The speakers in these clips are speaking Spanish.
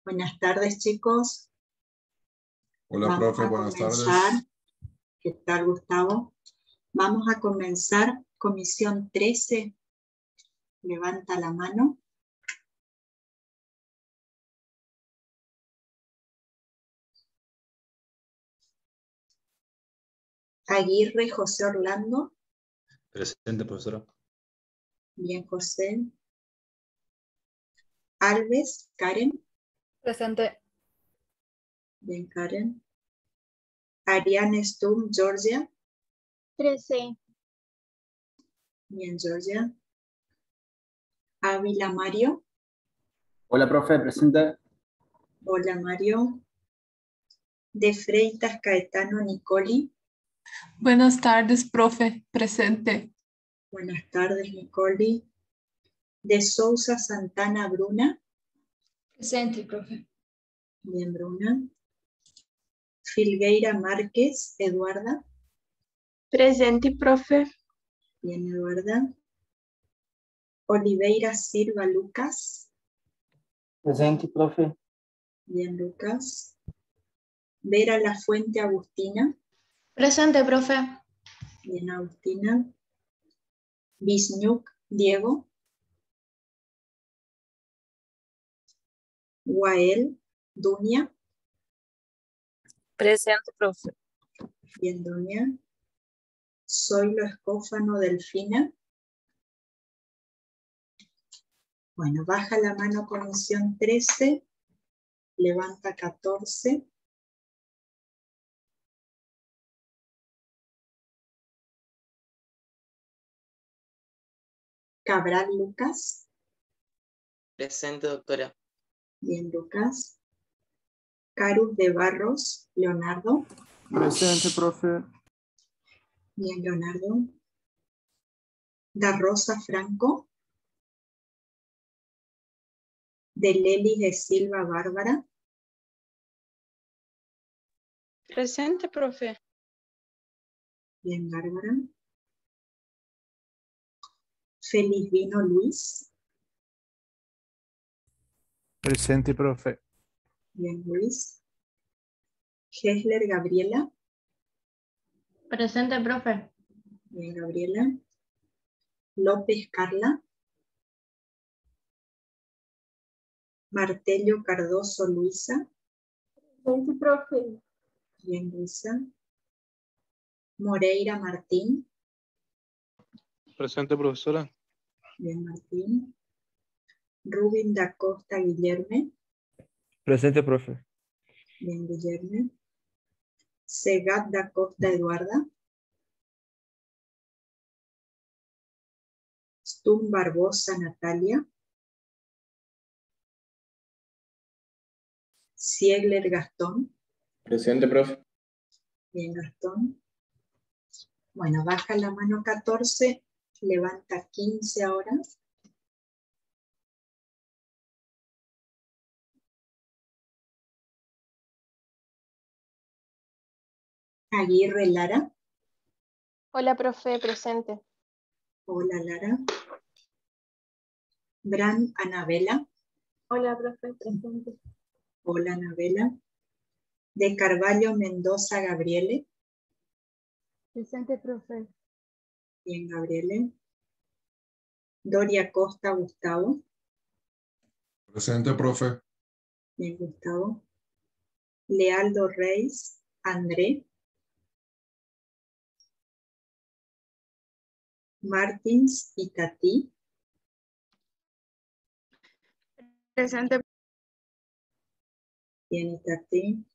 Buenas tardes, chicos. Hola, Vamos profe, a buenas comenzar. tardes. ¿Qué tal, Gustavo? Vamos a comenzar comisión 13. Levanta la mano. Aguirre José Orlando. Presente, profesora. Bien, José. Alves, Karen. Presente. Bien, Karen. Ariane Stum, Georgia. Presente. Bien, Georgia. Ávila Mario. Hola, profe, presente. Hola, Mario. De Freitas Caetano Nicoli. Buenas tardes, profe. Presente. Buenas tardes, Nicoli. De Sousa Santana Bruna. Presente, profe. Bien, Bruna. Filgueira Márquez, Eduarda. Presente, profe. Bien, Eduarda. Oliveira Silva Lucas. Presente, profe. Bien, Lucas. Vera La Fuente Agustina. Presente, profe. Bien, Agustina. Wisniuk Diego. Wael Dunia. Presente, profe. Bien, Dunia. Zoilo Escófano Delfina. Bueno, baja la mano comisión 13. Levanta 14. Cabral Lucas. Presente, doctora. Bien, Lucas. Carus de Barros, Leonardo. Presente, profe. Bien, Leonardo. Da Rosa Franco. De Lelis de Silva Bárbara. Presente, profe. Bien, Bárbara. Felizvino Luis. Presente, profe. Bien, Luis. Hesler Gabriela. Presente, profe. Bien, Gabriela. López Carla. Martello Cardoso Luisa. Presente, profe. Bien, Luisa. Moreira Martín. Presente, profesora. Bien, Martín. Rubin da Costa Guillerme. Presente, profe. Bien, Guillerme. Segat da Costa Eduarda. Stum Barbosa Natalia. Siegler Gastón. Presente, profe. Bien, Gastón. Bueno, baja la mano 14, levanta 15 ahora. Aguirre Lara. Hola, profe, presente. Hola, Lara. Bran Anabela. Hola, profe. Presente. Hola, Anabela. De Carvalho Mendoza Gabriele. Presente, profe. Bien, Gabriele. Doria Costa Gustavo. Presente, profe. Bien, Gustavo. Lealdo Reis André. Martins Itatí. Presente. Bien, Itatí.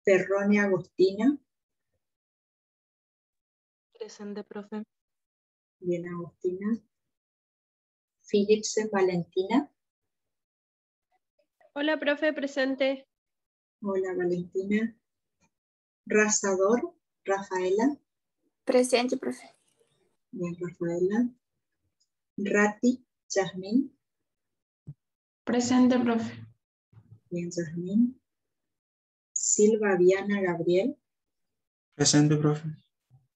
Ferrone Agostina. Presente, profe. Bien, Agustina. Philipsen Valentina. Hola, profe, presente. Hola, Valentina. Razador Rafaela. Presente, profe. Bien, Rafaela. Rati Yasmín. Presente, profe. Bien, Yasmín. Silva Viana Gabriel. Presente, profe.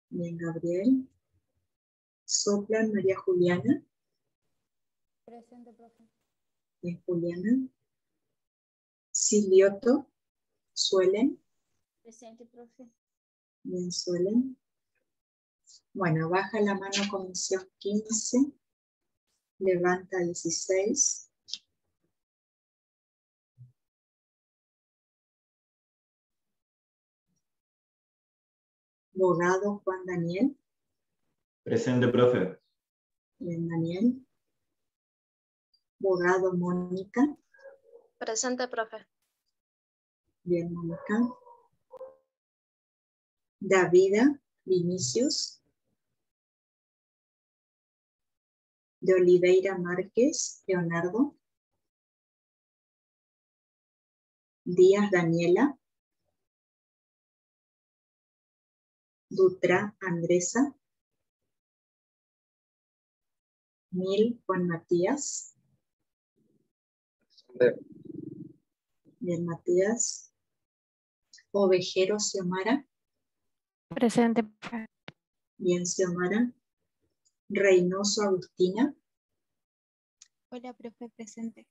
Bien, Gabriel. Soplan María Juliana. Presente, profe. Bien, Juliana. Silioto, Suelen. Presente, profe. Bien, Suelen. Bueno, baja la mano comisión 15. Levanta 16. Bogado Juan Daniel. Presente, profe. Bien, Daniel. Bogado Mónica. Presente, profe. Bien, Mónica. Davida Vinicius. De Oliveira Márquez, Leonardo. Díaz Daniela. Dutra Andresa. Mil Juan Matías. Bien, Matías. Ovejero Xiomara. Presente. Bien, Xiomara. Reynoso Agustina. Hola, profe, presente.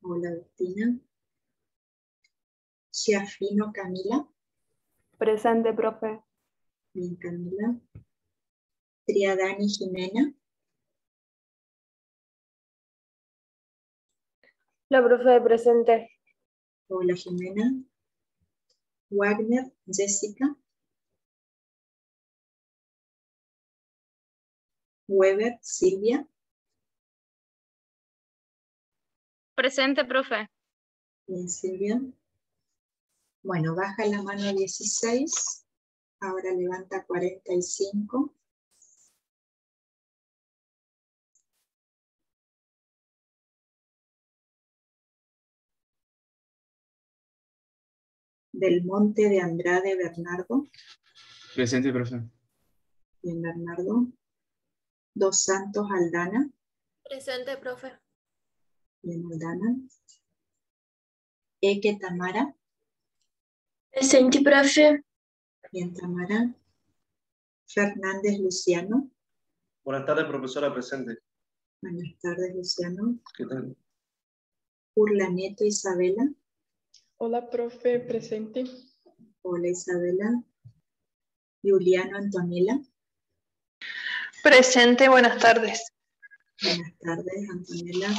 Hola, Agustina. Chiafino Camila. Presente, profe. Bien, Camila. Triadani Jimena. La profe, presente. Hola, Jimena. Wagner Jessica. Weber Silvia. Presente, profe. Bien, Silvia. Bueno, baja la mano 16. Ahora levanta 45. Del Monte de Andrade Bernardo. Presente, profe. Bien, Bernardo. Dos Santos Aldana. Presente, profe. Bien, Aldana. Eke Tamara. Presente, profe. Bien, Tamara. Fernández Luciano. Buenas tardes, profesora, presente. Buenas tardes, Luciano. ¿Qué tal? Urlaneto Isabela. Hola, profe, presente. Hola, Isabela. Juliano Antonella. Presente, buenas tardes. Buenas tardes, Antonella.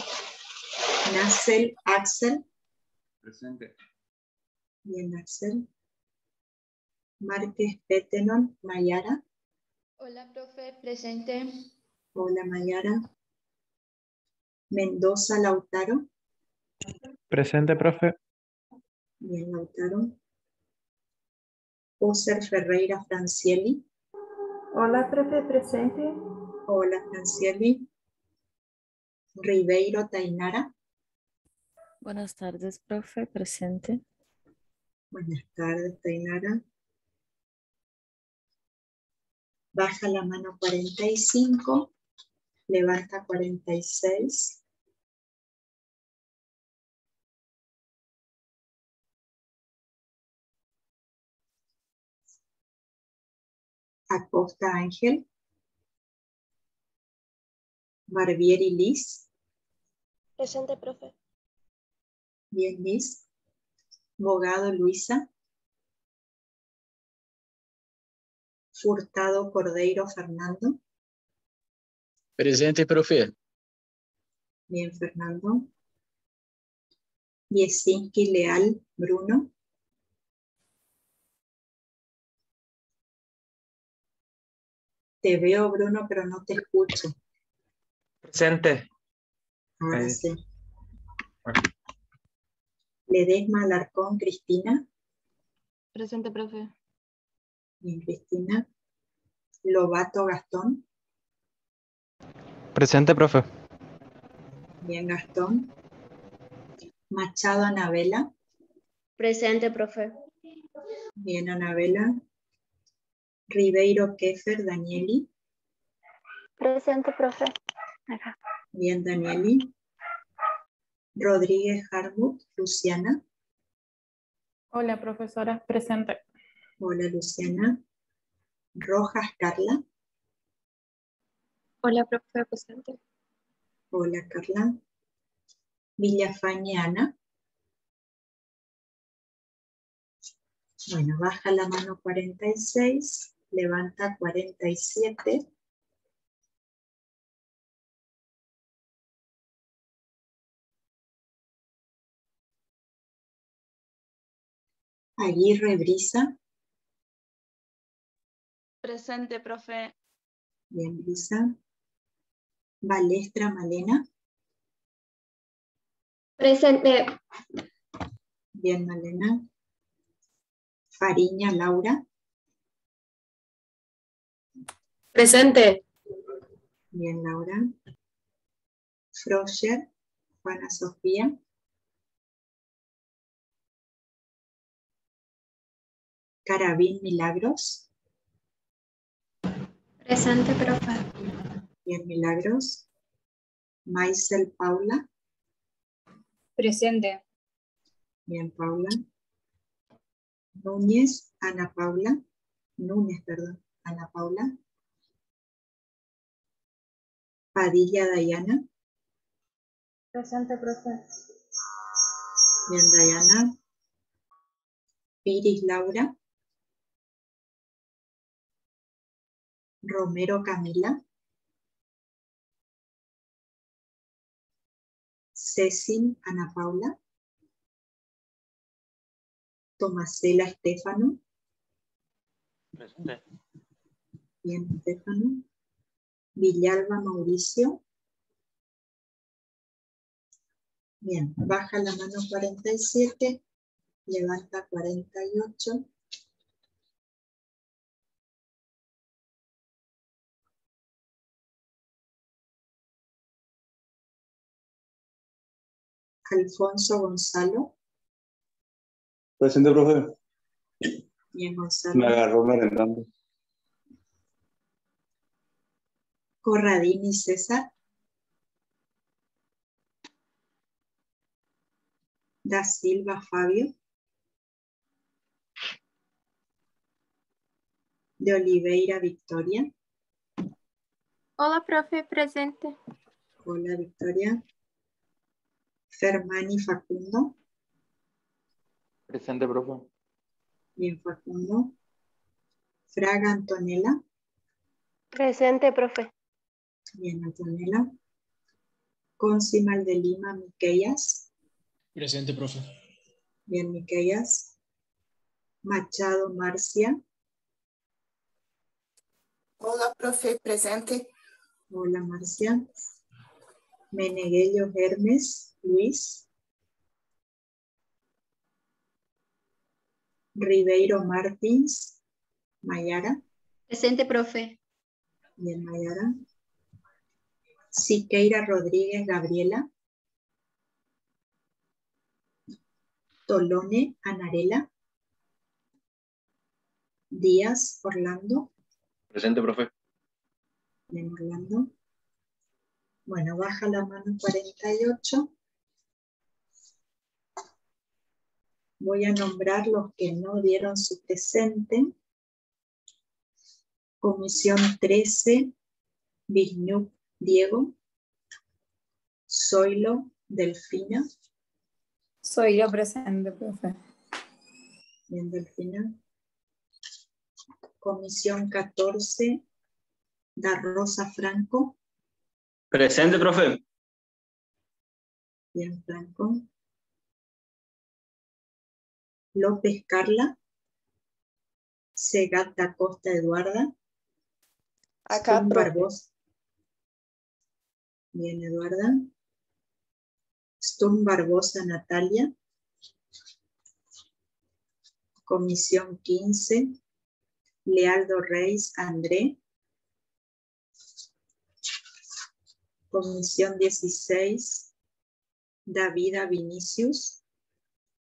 Nacel Axel. Presente. Bien, Axel. Márquez Petenon Mayara. Hola, profe, presente. Hola, Mayara. Mendoza Lautaro. Presente, profe. Bien, Lautaro. Oser Ferreira Francieli. Hola, profe, presente. Hola, Francieli. Ribeiro Tainara. Buenas tardes, profe, presente. Buenas tardes, Tainara. Baja la mano 45. Levanta 46. Acosta Ángel. Barbieri Liz. Presente, profe. Bien, Liz. Bogado Luisa. Furtado Cordeiro Fernando. Presente, profe. Bien, Fernando. Yesinski Leal Bruno. Te veo, Bruno, pero no te escucho. Presente. Ahora sí. Ledesma Alarcón Cristina. Presente, profe. Bien, Cristina. Lobato Gastón. Presente, profe. Bien, Gastón. Machado Anabela. Presente, profe. Bien, Anabela. Ribeiro Kefer Danieli. Presente, profe. Bien, Danieli. Rodríguez Harmut Luciana. Hola, profesora, presente. Hola, Luciana. Rojas Carla. Hola, profe, presente. Hola, Carla. Villafañe Ana. Bueno, baja la mano 46, levanta 47. Aguirre Brisa. Presente, profe. Bien, Brisa. Balestra Malena. Presente. Bien, Malena. Fariña Laura. Presente. Bien, Laura. Froscher Juana Sofía. Carabín Milagros. Presente, profe. Bien, Milagros. Maisel Paula. Presente. Bien, Paula. Núñez Ana Paula. Núñez, perdón. Ana Paula. Padilla Dayana. Presente, profe. Bien, Dayana. Piris Laura. Romero Camila. Cecil Ana Paula. Tomasela Estefano. Presente. Bien, Estefano. Villalba Mauricio. Bien, baja la mano 47, levanta 48. Alfonso Gonzalo. Presente, profe. Bien, Me Gonzalo. agarró merendando. Corradini César. Da Silva Fabio. De Oliveira Victoria. Hola, profe. Presente. Hola, Victoria. Fermani Facundo. Presente, profe. Bien, Facundo. Fraga Antonella. Presente, profe. Bien, Antonella. Concimal de Lima Miquellas. Presente, profe. Bien, Miquellas. Machado Marcia. Hola, profe, presente. Hola, Marcia. Meneguello Hermes Luis. Ribeiro Martins Mayara. Presente, profe. Bien, Mayara. Siqueira Rodríguez Gabriela. Tolone Anarela. Díaz Orlando. Presente, profe. Bien, Orlando. Bueno, baja la mano 48. Voy a nombrar los que no dieron su presente. Comisión 13, Vignuc Diego. Zoilo Delfina. Soy yo presente, profe. Bien, Delfina. Comisión 14, Da Rosa Franco. Presente, profe. Bien, Franco. López Carla. Segat da Costa Eduarda. Acá, Stum profe. Barbosa. Bien, Eduarda. Stum Barbosa Natalia. Comisión 15, Lealdo Reis André. Comisión 16, Davida Vinicius.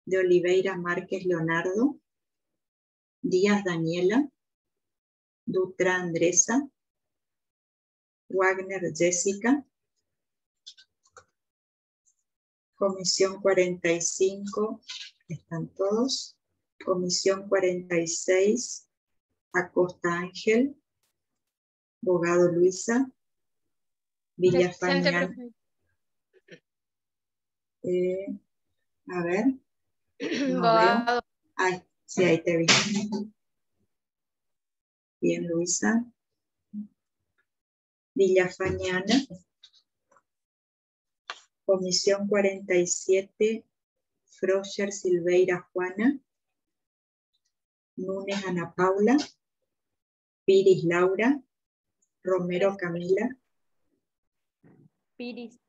De Oliveira Márquez Leonardo. Díaz Daniela. Dutra Andresa. Wagner Jessica. Comisión 45, están todos. Comisión 46, Acosta Ángel. Bogado Luisa. Villafañán. A ver, no veo. Ay, Sí, ahí te vi. Bien, Luisa. Villafañana. Comisión 47, Frocher Silveira Juana. Núñez Ana Paula. Piris Laura. Romero Camila. Piris.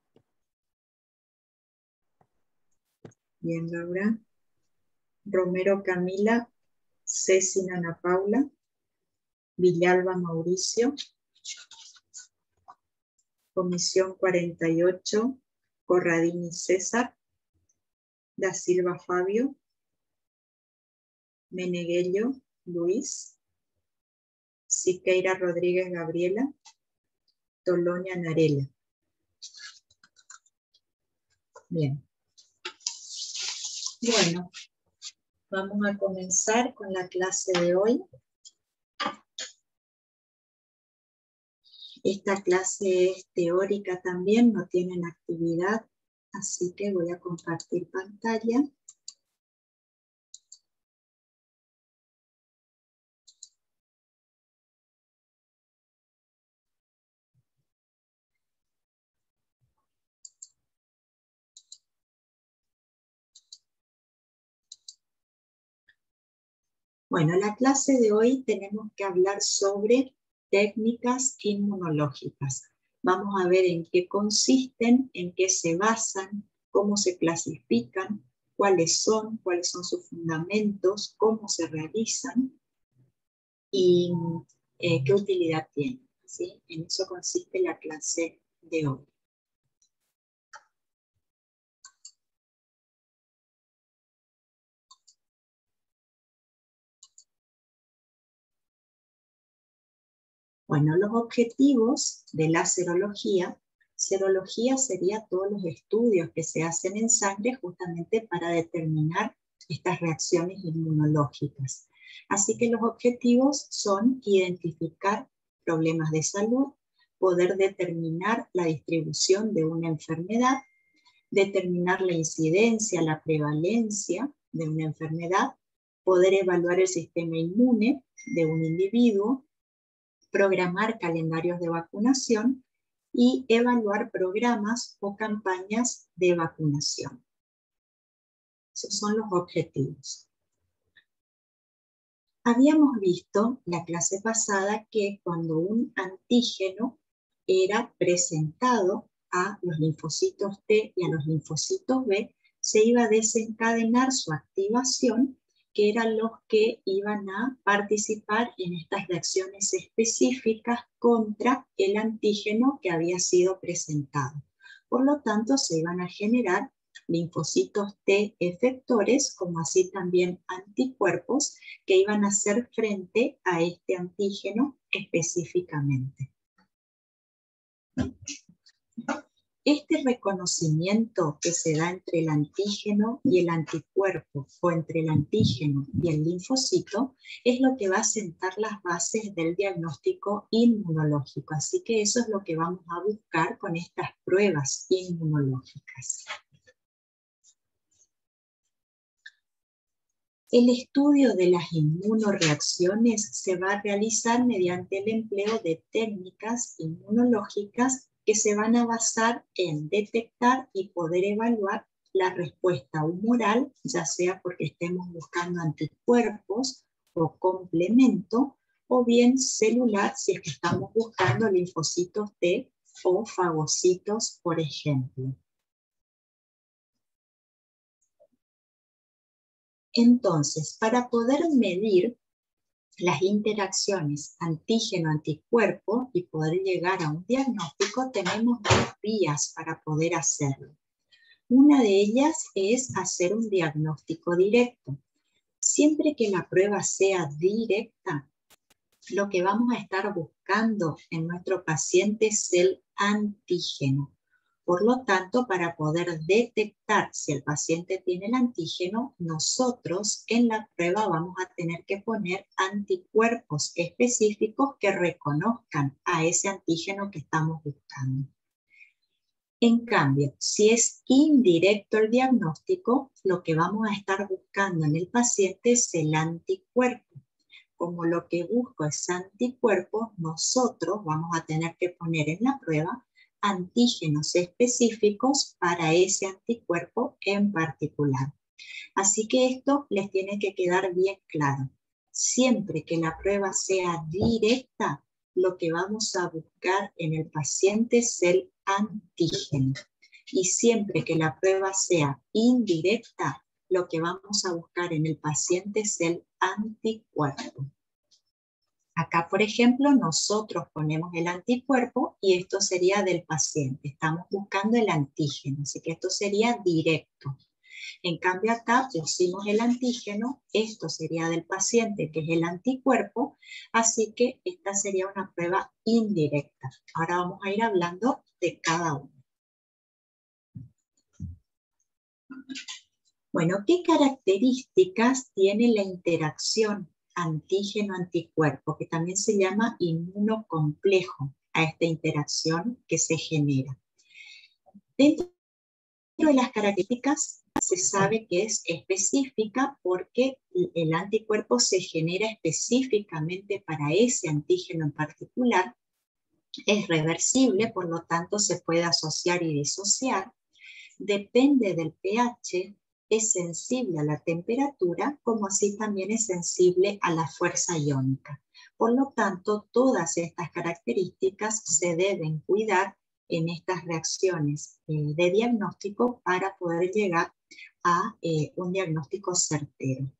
Bien, Laura. Romero Camila. Ceci Ana Paula. Villalba Mauricio. Comisión 48, Corradini César. Da Silva Fabio. Meneguello Luis. Siqueira Rodríguez Gabriela. Toloña Narela. Bien. Bueno, vamos a comenzar con la clase de hoy. Esta clase es teórica también, no tienen actividad, así que voy a compartir pantalla. Bueno, la clase de hoy tenemos que hablar sobre técnicas inmunológicas. Vamos a ver en qué consisten, en qué se basan, cómo se clasifican, cuáles son sus fundamentos, cómo se realizan y qué utilidad tienen, ¿sí? En eso consiste la clase de hoy. Bueno, los objetivos de la serología sería todos los estudios que se hacen en sangre justamente para determinar estas reacciones inmunológicas. Así que los objetivos son identificar problemas de salud, poder determinar la distribución de una enfermedad, determinar la incidencia, la prevalencia de una enfermedad, poder evaluar el sistema inmune de un individuo, programar calendarios de vacunación y evaluar programas o campañas de vacunación. Esos son los objetivos. Habíamos visto la clase pasada que cuando un antígeno era presentado a los linfocitos T y a los linfocitos B, se iba a desencadenar su activación, que eran los que iban a participar en estas reacciones específicas contra el antígeno que había sido presentado. Por lo tanto, se iban a generar linfocitos T efectores, como así también anticuerpos, que iban a hacer frente a este antígeno específicamente. Este reconocimiento que se da entre el antígeno y el anticuerpo, o entre el antígeno y el linfocito, es lo que va a sentar las bases del diagnóstico inmunológico. Así que eso es lo que vamos a buscar con estas pruebas inmunológicas. El estudio de las inmunoreacciones se va a realizar mediante el empleo de técnicas inmunológicas que se van a basar en detectar y poder evaluar la respuesta humoral, ya sea porque estemos buscando anticuerpos o complemento, o bien celular si es que estamos buscando linfocitos T o fagocitos, por ejemplo. Entonces, para poder medir las interacciones antígeno-anticuerpo y poder llegar a un diagnóstico, tenemos dos vías para poder hacerlo. Una de ellas es hacer un diagnóstico directo. Siempre que la prueba sea directa, lo que vamos a estar buscando en nuestro paciente es el antígeno. Por lo tanto, para poder detectar si el paciente tiene el antígeno, nosotros en la prueba vamos a tener que poner anticuerpos específicos que reconozcan a ese antígeno que estamos buscando. En cambio, si es indirecto el diagnóstico, lo que vamos a estar buscando en el paciente es el anticuerpo. Como lo que busco es anticuerpos, nosotros vamos a tener que poner en la prueba antígenos específicos para ese anticuerpo en particular. Así que esto les tiene que quedar bien claro. Siempre que la prueba sea directa, lo que vamos a buscar en el paciente es el antígeno. Y siempre que la prueba sea indirecta, lo que vamos a buscar en el paciente es el anticuerpo. Acá, por ejemplo, nosotros ponemos el anticuerpo y esto sería del paciente. Estamos buscando el antígeno, así que esto sería directo. En cambio acá pusimos el antígeno, esto sería del paciente, que es el anticuerpo, así que esta sería una prueba indirecta. Ahora vamos a ir hablando de cada uno. Bueno, ¿qué características tiene la interacción antígeno-anticuerpo, que también se llama inmunocomplejo a esta interacción que se genera? Dentro de las características se sabe que es específica porque el anticuerpo se genera específicamente para ese antígeno en particular, es reversible, por lo tanto se puede asociar y disociar, depende del pH, es sensible a la temperatura, como así también es sensible a la fuerza iónica. Por lo tanto, todas estas características se deben cuidar en estas reacciones de diagnóstico para poder llegar a un diagnóstico certero.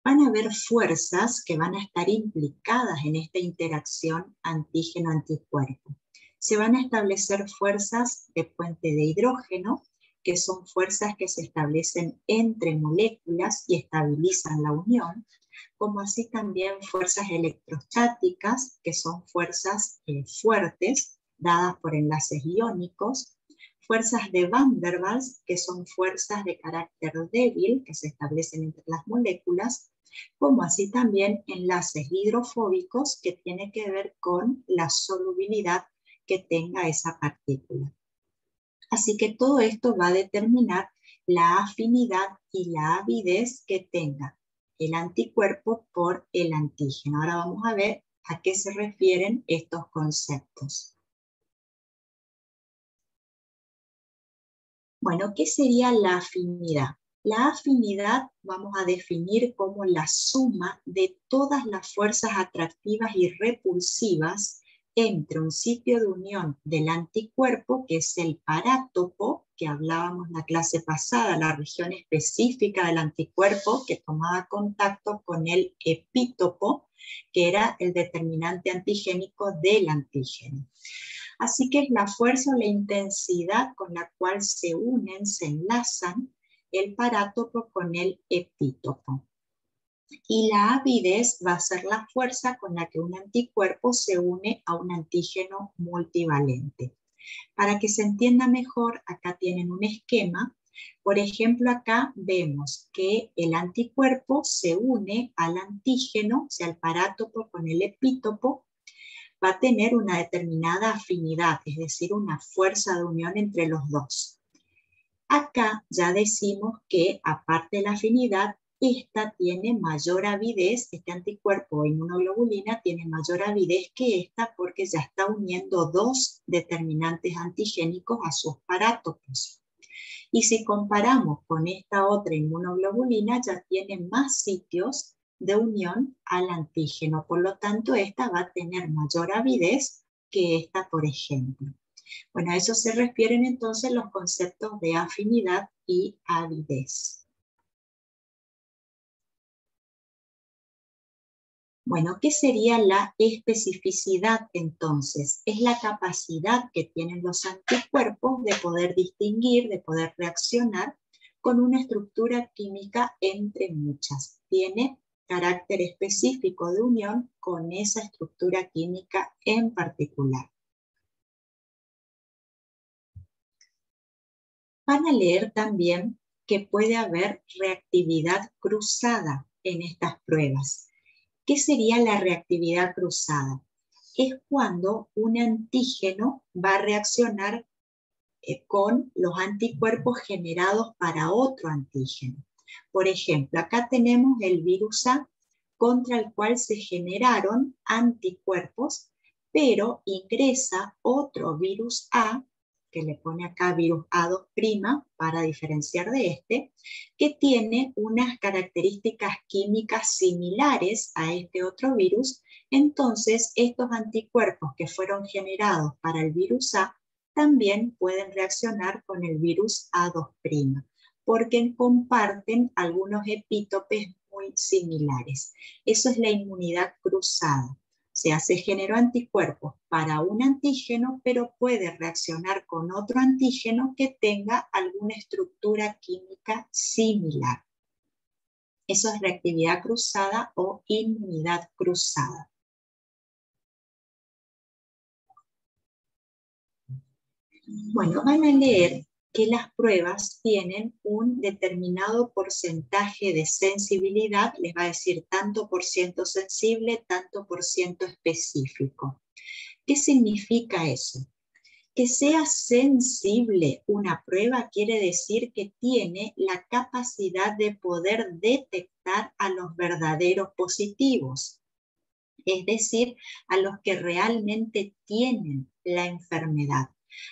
Van a haber fuerzas que van a estar implicadas en esta interacción antígeno-anticuerpo. Se van a establecer fuerzas de puente de hidrógeno, que son fuerzas que se establecen entre moléculas y estabilizan la unión, como así también fuerzas electrostáticas, que son fuerzas fuertes, dadas por enlaces iónicos, fuerzas de Van der Waals, que son fuerzas de carácter débil, que se establecen entre las moléculas, como así también enlaces hidrofóbicos, que tiene que ver con la solubilidad que tenga esa partícula. Así que todo esto va a determinar la afinidad y la avidez que tenga el anticuerpo por el antígeno. Ahora vamos a ver a qué se refieren estos conceptos. Bueno, ¿qué sería la afinidad? La afinidad vamos a definir como la suma de todas las fuerzas atractivas y repulsivas entre un sitio de unión del anticuerpo, que es el parátopo, que hablábamos en la clase pasada, la región específica del anticuerpo que tomaba contacto con el epítopo, que era el determinante antigénico del antígeno. Así que es la fuerza o la intensidad con la cual se unen, se enlazan el parátopo con el epítopo. Y la avidez va a ser la fuerza con la que un anticuerpo se une a un antígeno multivalente. Para que se entienda mejor, acá tienen un esquema. Por ejemplo, acá vemos que el anticuerpo se une al antígeno, o sea, el parátopo con el epítopo, va a tener una determinada afinidad, es decir, una fuerza de unión entre los dos. Acá ya decimos que, aparte de la afinidad, esta tiene mayor avidez, este anticuerpo o inmunoglobulina tiene mayor avidez que esta porque ya está uniendo dos determinantes antigénicos a sus parátopos. Y si comparamos con esta otra inmunoglobulina, ya tiene más sitios de unión al antígeno. Por lo tanto, esta va a tener mayor avidez que esta, por ejemplo. Bueno, a eso se refieren entonces los conceptos de afinidad y avidez. Bueno, ¿qué sería la especificidad entonces? Es la capacidad que tienen los anticuerpos de poder distinguir, de poder reaccionar con una estructura química entre muchas. Tiene carácter específico de unión con esa estructura química en particular. Van a leer también que puede haber reactividad cruzada en estas pruebas. ¿Qué sería la reactividad cruzada? es cuando un antígeno va a reaccionar con los anticuerpos generados para otro antígeno. Por ejemplo, acá tenemos el virus A, contra el cual se generaron anticuerpos, pero ingresa otro virus A, que le pone acá virus A2' para diferenciar de este, que tiene unas características químicas similares a este otro virus. Entonces, estos anticuerpos que fueron generados para el virus A también pueden reaccionar con el virus A2', porque comparten algunos epítopes muy similares. Eso es la inmunidad cruzada. O sea, se generó anticuerpos para un antígeno, pero puede reaccionar con otro antígeno que tenga alguna estructura química similar. Eso es reactividad cruzada o inmunidad cruzada. Bueno, van a leer que las pruebas tienen un determinado porcentaje de sensibilidad, les va a decir tanto por ciento sensible, tanto por ciento específico. ¿Qué significa eso? Que sea sensible una prueba quiere decir que tiene la capacidad de poder detectar a los verdaderos positivos, es decir, a los que realmente tienen la enfermedad.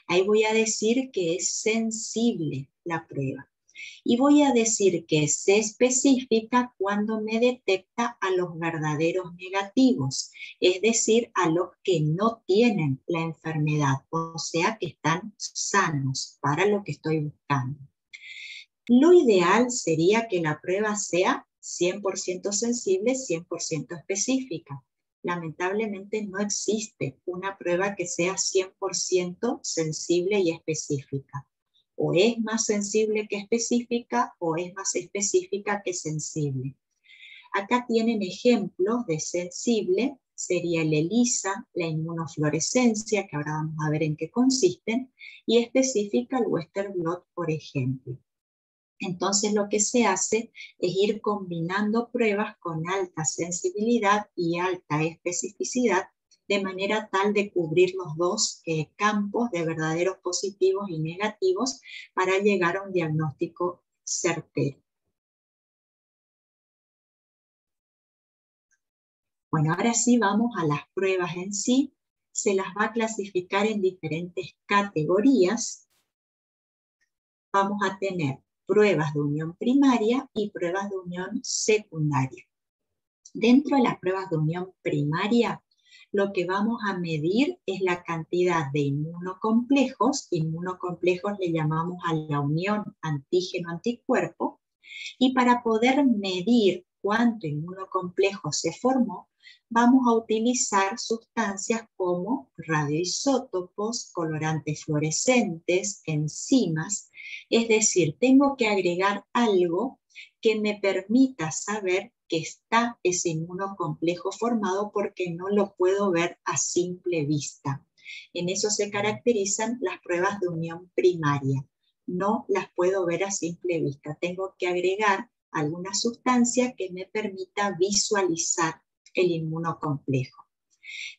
Ahí voy a decir que es sensible la prueba. Y voy a decir que es específica cuando me detecta a los verdaderos negativos, es decir, a los que no tienen la enfermedad, o sea, que están sanos para lo que estoy buscando. Lo ideal sería que la prueba sea 100% sensible, 100% específica. Lamentablemente no existe una prueba que sea 100% sensible y específica. O es más sensible que específica o es más específica que sensible. Acá tienen ejemplos de sensible, sería el ELISA, la inmunofluorescencia, que ahora vamos a ver en qué consisten, y específica el Western blot, por ejemplo. Entonces lo que se hace es ir combinando pruebas con alta sensibilidad y alta especificidad, de manera tal de cubrir los dos campos de verdaderos positivos y negativos para llegar a un diagnóstico certero. Bueno, ahora sí vamos a las pruebas en sí. Se las va a clasificar en diferentes categorías. Vamos a tener pruebas de unión primaria y pruebas de unión secundaria. Dentro de las pruebas de unión primaria, lo que vamos a medir es la cantidad de inmunocomplejos. Inmunocomplejos le llamamos a la unión antígeno-anticuerpo. Y para poder medir cuánto inmunocomplejo se formó, vamos a utilizar sustancias como radioisótopos, colorantes fluorescentes, enzimas. Es decir, tengo que agregar algo que me permita saber que está ese inmunocomplejo formado porque no lo puedo ver a simple vista. En eso se caracterizan las pruebas de unión primaria. No las puedo ver a simple vista. Tengo que agregar alguna sustancia que me permita visualizar el inmunocomplejo.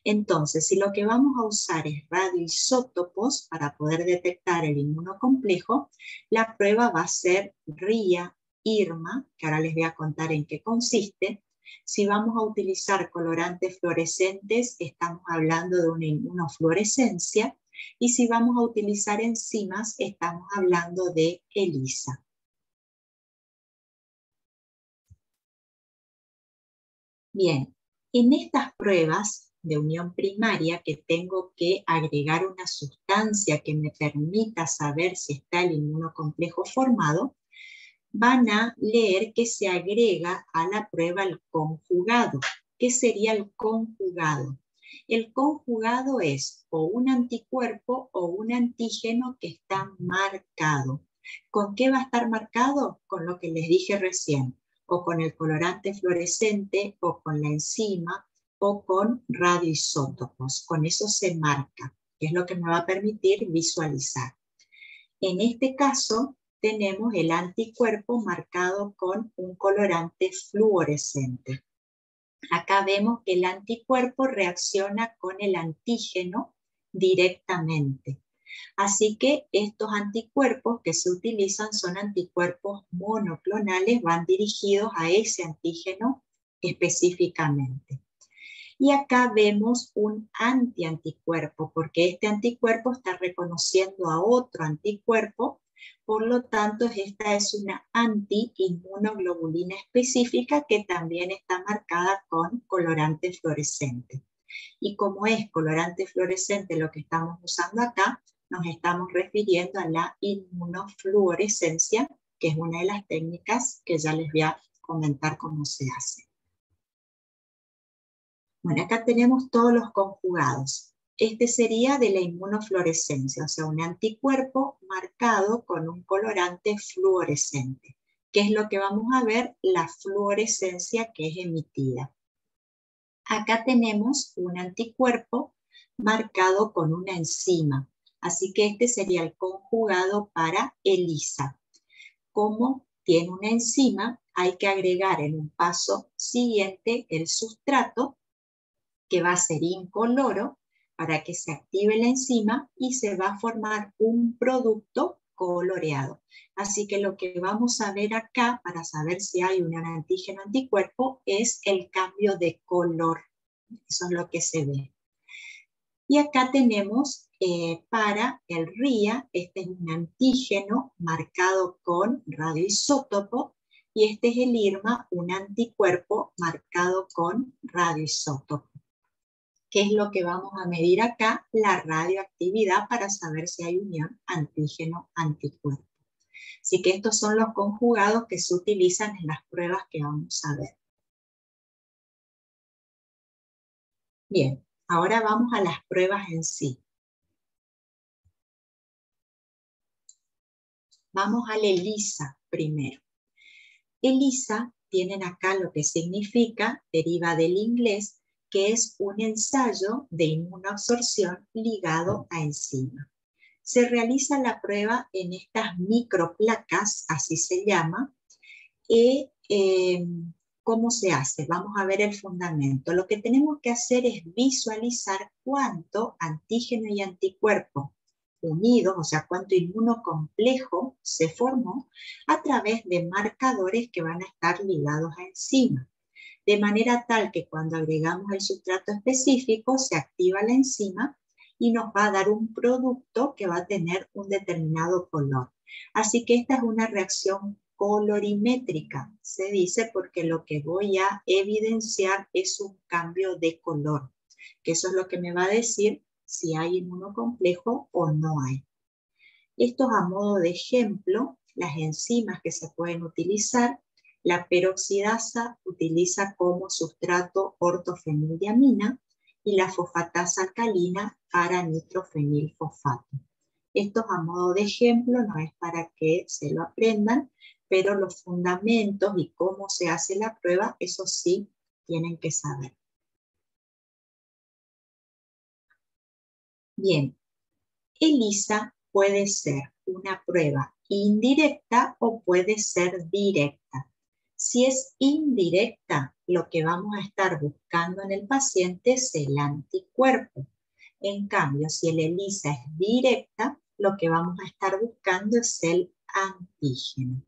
Entonces, si lo que vamos a usar es radioisótopos para poder detectar el inmunocomplejo, la prueba va a ser RIA, IRMA, que ahora les voy a contar en qué consiste. Si vamos a utilizar colorantes fluorescentes, estamos hablando de una inmunofluorescencia. Y si vamos a utilizar enzimas, estamos hablando de ELISA. Bien, en estas pruebas de unión primaria que tengo que agregar una sustancia que me permita saber si está el inmunocomplejo formado, van a leer que se agrega a la prueba el conjugado. ¿Qué sería el conjugado? El conjugado es o un anticuerpo o un antígeno que está marcado. ¿Con qué va a estar marcado? Con lo que les dije recién, o con el colorante fluorescente, o con la enzima, o con radioisótopos. Con eso se marca, que es lo que me va a permitir visualizar. En este caso, tenemos el anticuerpo marcado con un colorante fluorescente. Acá vemos que el anticuerpo reacciona con el antígeno directamente. Así que estos anticuerpos que se utilizan son anticuerpos monoclonales, van dirigidos a ese antígeno específicamente. Y acá vemos un antianticuerpo, porque este anticuerpo está reconociendo a otro anticuerpo, por lo tanto esta es una antiinmunoglobulina específica que también está marcada con colorante fluorescente. Y como es colorante fluorescente lo que estamos usando acá, nos estamos refiriendo a la inmunofluorescencia, que es una de las técnicas que ya les voy a comentar cómo se hace. Bueno, acá tenemos todos los conjugados. Este sería de la inmunofluorescencia, o sea, un anticuerpo marcado con un colorante fluorescente. ¿Qué es lo que vamos a ver? La fluorescencia que es emitida. Acá tenemos un anticuerpo marcado con una enzima. Así que este sería el conjugado para ELISA. Como tiene una enzima, hay que agregar en un paso siguiente el sustrato, que va a ser incoloro, para que se active la enzima y se va a formar un producto coloreado. Así que lo que vamos a ver acá, para saber si hay un antígeno anticuerpo, es el cambio de color. Eso es lo que se ve. Y acá tenemos para el RIA, este es un antígeno marcado con radioisótopo, y este es el IRMA, un anticuerpo marcado con radioisótopo. ¿Qué es lo que vamos a medir acá? La radioactividad para saber si hay unión antígeno-anticuerpo. Así que estos son los conjugados que se utilizan en las pruebas que vamos a ver. Bien, ahora vamos a las pruebas en sí. Vamos al ELISA primero. ELISA, tienen acá lo que significa, deriva del inglés, que es un ensayo de inmunoabsorción ligado a enzima. Se realiza la prueba en estas microplacas, así se llama, y ¿cómo se hace? Vamos a ver el fundamento. Lo que tenemos que hacer es visualizar cuánto antígeno y anticuerpo unidos, o sea, cuánto inmunocomplejo se formó a través de marcadores que van a estar ligados a enzima. De manera tal que cuando agregamos el sustrato específico se activa la enzima y nos va a dar un producto que va a tener un determinado color. Así que esta es una reacción colorimétrica, se dice, porque lo que voy a evidenciar es un cambio de color, que eso es lo que me va a decir si hay inmunocomplejo o no hay. Esto es a modo de ejemplo, las enzimas que se pueden utilizar. La peroxidasa utiliza como sustrato ortofenildiamina y la fosfatasa alcalina para nitrofenilfosfato. Esto es a modo de ejemplo, no es para que se lo aprendan, pero los fundamentos y cómo se hace la prueba, eso sí tienen que saber. Bien, ELISA puede ser una prueba indirecta o puede ser directa. Si es indirecta, lo que vamos a estar buscando en el paciente es el anticuerpo. En cambio, si el ELISA es directa, lo que vamos a estar buscando es el antígeno.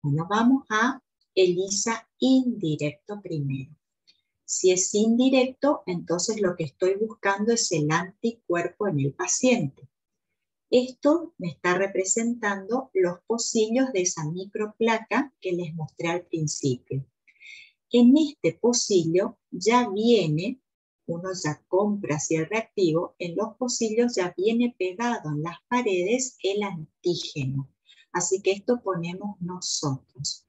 Bueno, vamos a ELISA indirecto primero. Si es indirecto, entonces lo que estoy buscando es el anticuerpo en el paciente. Esto me está representando los pocillos de esa microplaca que les mostré al principio. En este pocillo ya viene, uno ya compra así el reactivo, en los pocillos ya viene pegado en las paredes el antígeno. Así que esto ponemos nosotros.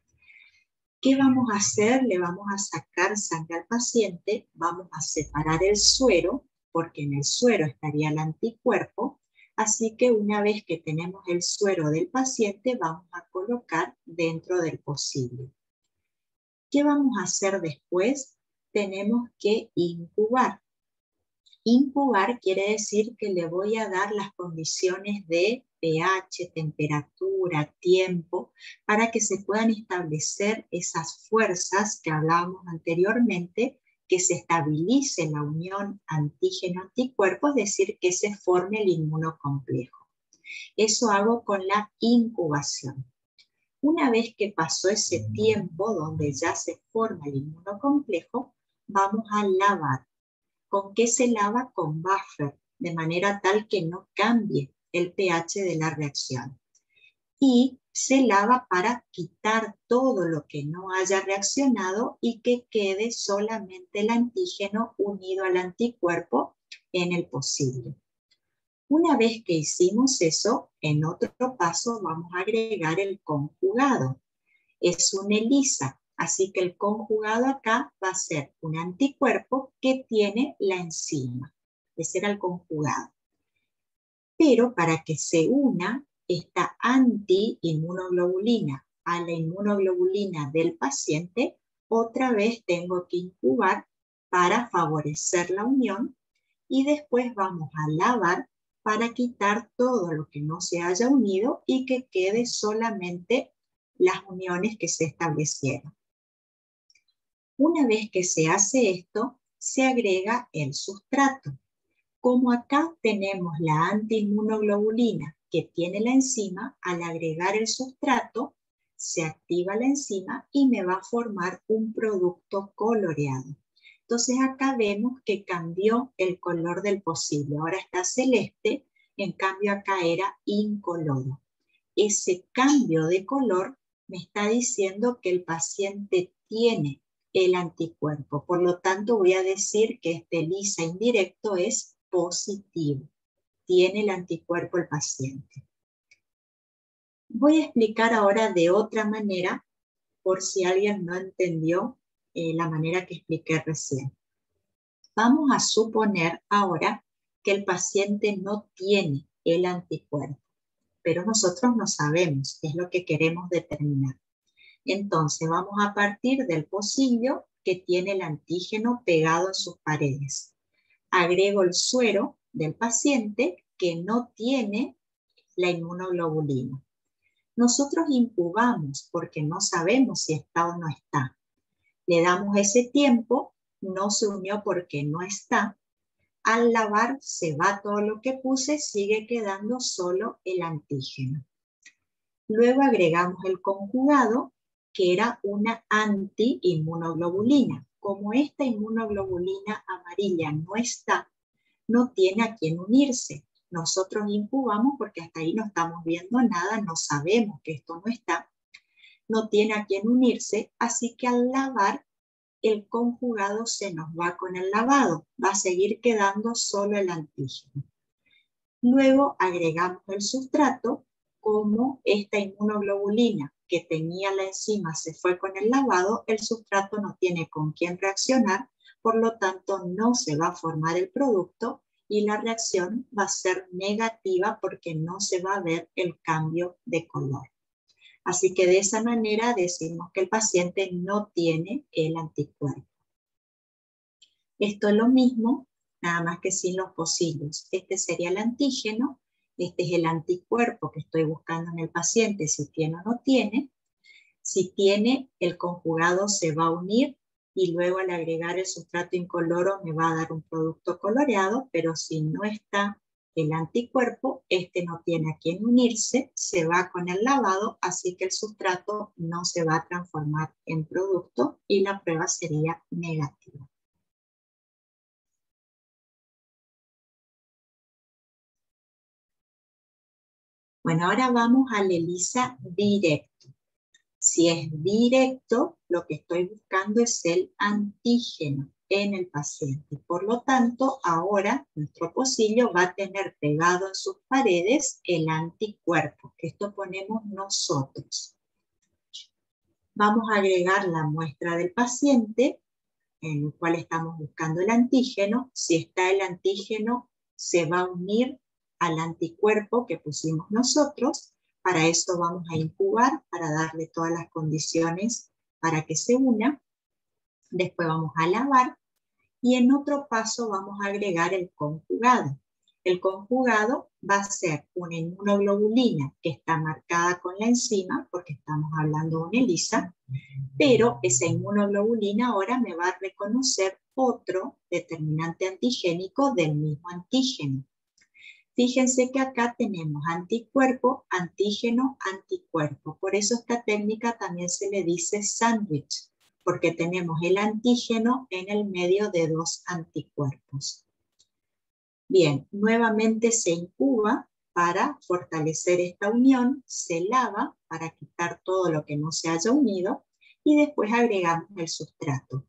¿Qué vamos a hacer? Le vamos a sacar sangre al paciente, vamos a separar el suero, porque en el suero estaría el anticuerpo, así que una vez que tenemos el suero del paciente, vamos a colocar dentro del pocillo. ¿Qué vamos a hacer después? Tenemos que incubar. Incubar quiere decir que le voy a dar las condiciones de pH, temperatura, tiempo, para que se puedan establecer esas fuerzas que hablábamos anteriormente, que se estabilice la unión antígeno-anticuerpo, es decir, que se forme el inmunocomplejo. Eso hago con la incubación. Una vez que pasó ese tiempo donde ya se forma el inmunocomplejo, vamos a lavar. ¿Con qué se lava? Con buffer, de manera tal que no cambie el pH de la reacción. Y se lava para quitar todo lo que no haya reaccionado y que quede solamente el antígeno unido al anticuerpo en el pocillo. Una vez que hicimos eso, en otro paso vamos a agregar el conjugado. Es un ELISA, así que el conjugado acá va a ser un anticuerpo que tiene la enzima. Ese era el conjugado. Pero para que se una esta anti-inmunoglobulina a la inmunoglobulina del paciente, otra vez tengo que incubar para favorecer la unión y después vamos a lavar para quitar todo lo que no se haya unido y que quede solamente las uniones que se establecieron. Una vez que se hace esto, se agrega el sustrato. Como acá tenemos la antiinmunoglobulina que tiene la enzima, al agregar el sustrato, se activa la enzima y me va a formar un producto coloreado. Entonces acá vemos que cambió el color del pocillo. Ahora está celeste, en cambio acá era incoloro. Ese cambio de color me está diciendo que el paciente tiene el anticuerpo. Por lo tanto, voy a decir que este ELISA indirecto es positivo. Tiene el anticuerpo el paciente. Voy a explicar ahora de otra manera, por si alguien no entendió la manera que expliqué recién. Vamos a suponer ahora que el paciente no tiene el anticuerpo, pero nosotros no sabemos, es lo que queremos determinar. Entonces vamos a partir del pocillo que tiene el antígeno pegado en sus paredes. Agrego el suero del paciente que no tiene la inmunoglobulina. Nosotros incubamos porque no sabemos si está o no está. Le damos ese tiempo, no se unió porque no está. Al lavar se va todo lo que puse, sigue quedando solo el antígeno. Luego agregamos el conjugado, que era una anti-inmunoglobulina. Como esta inmunoglobulina amarilla no está, no tiene a quién unirse. Nosotros incubamos porque hasta ahí no estamos viendo nada, no sabemos que esto no está. No tiene a quién unirse, así que al lavar el conjugado se nos va con el lavado. Va a seguir quedando solo el antígeno. Luego agregamos el sustrato. Como esta inmunoglobulina que tenía la enzima se fue con el lavado, el sustrato no tiene con quién reaccionar, por lo tanto no se va a formar el producto y la reacción va a ser negativa porque no se va a ver el cambio de color. Así que de esa manera decimos que el paciente no tiene el anticuerpo. Esto es lo mismo, nada más que sin los pocillos. Este sería el antígeno, este es el anticuerpo que estoy buscando en el paciente, si tiene o no tiene. Si tiene, el conjugado se va a unir y luego al agregar el sustrato incoloro me va a dar un producto coloreado, pero si no está el anticuerpo, este no tiene a quién unirse, se va con el lavado, así que el sustrato no se va a transformar en producto y la prueba sería negativa. Bueno, ahora vamos al ELISA directo. Si es directo, lo que estoy buscando es el antígeno en el paciente. Por lo tanto, ahora nuestro pocillo va a tener pegado en sus paredes el anticuerpo, que esto ponemos nosotros. Vamos a agregar la muestra del paciente, en el cual estamos buscando el antígeno. Si está el antígeno, se va a unir al anticuerpo que pusimos nosotros. Para eso vamos a incubar, para darle todas las condiciones para que se una. Después vamos a lavar Y en otro paso vamos a agregar el conjugado. El conjugado va a ser una inmunoglobulina que está marcada con la enzima, porque estamos hablando de una ELISA, pero esa inmunoglobulina ahora me va a reconocer otro determinante antigénico del mismo antígeno. Fíjense que acá tenemos anticuerpo, antígeno, anticuerpo. Por eso esta técnica también se le dice sándwich, porque tenemos el antígeno en el medio de dos anticuerpos. Bien, nuevamente se incuba para fortalecer esta unión, se lava para quitar todo lo que no se haya unido y después agregamos el sustrato.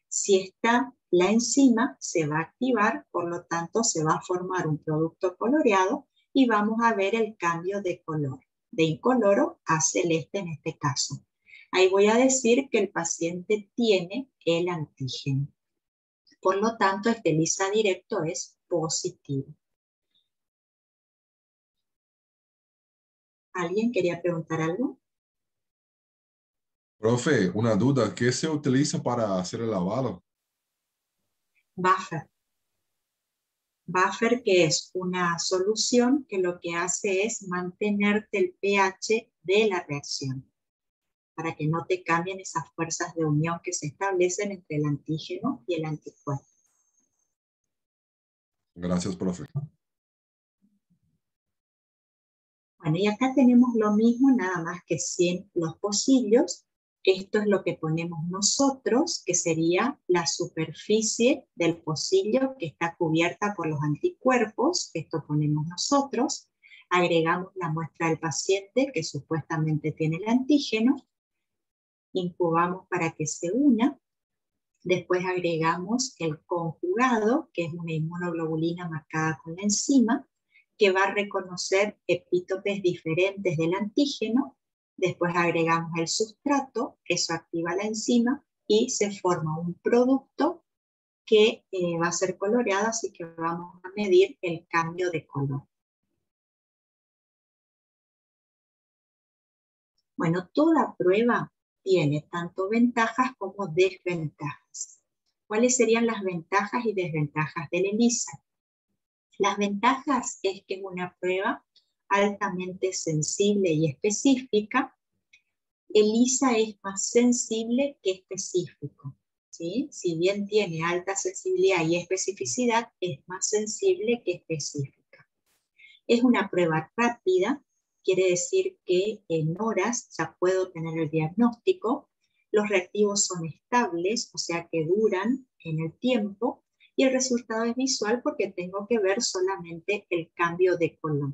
Si está la enzima, se va a activar, por lo tanto se va a formar un producto coloreado y vamos a ver el cambio de color, de incoloro a celeste en este caso. Ahí voy a decir que el paciente tiene el antígeno. Por lo tanto, este ELISA directo es positivo. ¿Alguien quería preguntar algo? Profe, una duda. ¿Qué se utiliza para hacer el lavado? Buffer. Buffer, que es una solución que lo que hace es mantenerte el pH de la reacción, para que no te cambien esas fuerzas de unión que se establecen entre el antígeno y el anticuerpo. Gracias, profe. Bueno, y acá tenemos lo mismo, nada más que sin los pocillos. Esto es lo que ponemos nosotros, que sería la superficie del pocillo que está cubierta por los anticuerpos. Esto ponemos nosotros. Agregamos la muestra del paciente, que supuestamente tiene el antígeno. Incubamos para que se una. Después agregamos el conjugado, que es una inmunoglobulina marcada con la enzima, que va a reconocer epítopes diferentes del antígeno. Después agregamos el sustrato, eso activa la enzima y se forma un producto que va a ser coloreado, así que vamos a medir el cambio de color. Bueno, toda prueba tiene tanto ventajas como desventajas. ¿Cuáles serían las ventajas y desventajas del ELISA? Las ventajas es que es una prueba altamente sensible y específica. ELISA es más sensible que específico, ¿sí? Si bien tiene alta sensibilidad y especificidad, es más sensible que específica. Es una prueba rápida, quiere decir que en horas ya puedo tener el diagnóstico. Los reactivos son estables, o sea que duran en el tiempo. Y el resultado es visual porque tengo que ver solamente el cambio de color.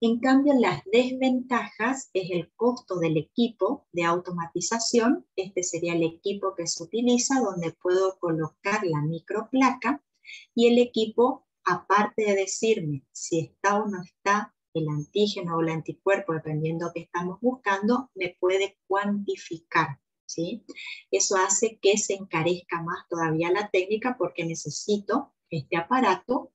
En cambio, las desventajas es el costo del equipo de automatización. Este sería el equipo que se utiliza, donde puedo colocar la microplaca. Y el equipo, aparte de decirme si está o no está el antígeno o el anticuerpo, dependiendo de qué estamos buscando, me puede cuantificar, ¿sí? Eso hace que se encarezca más todavía la técnica porque necesito este aparato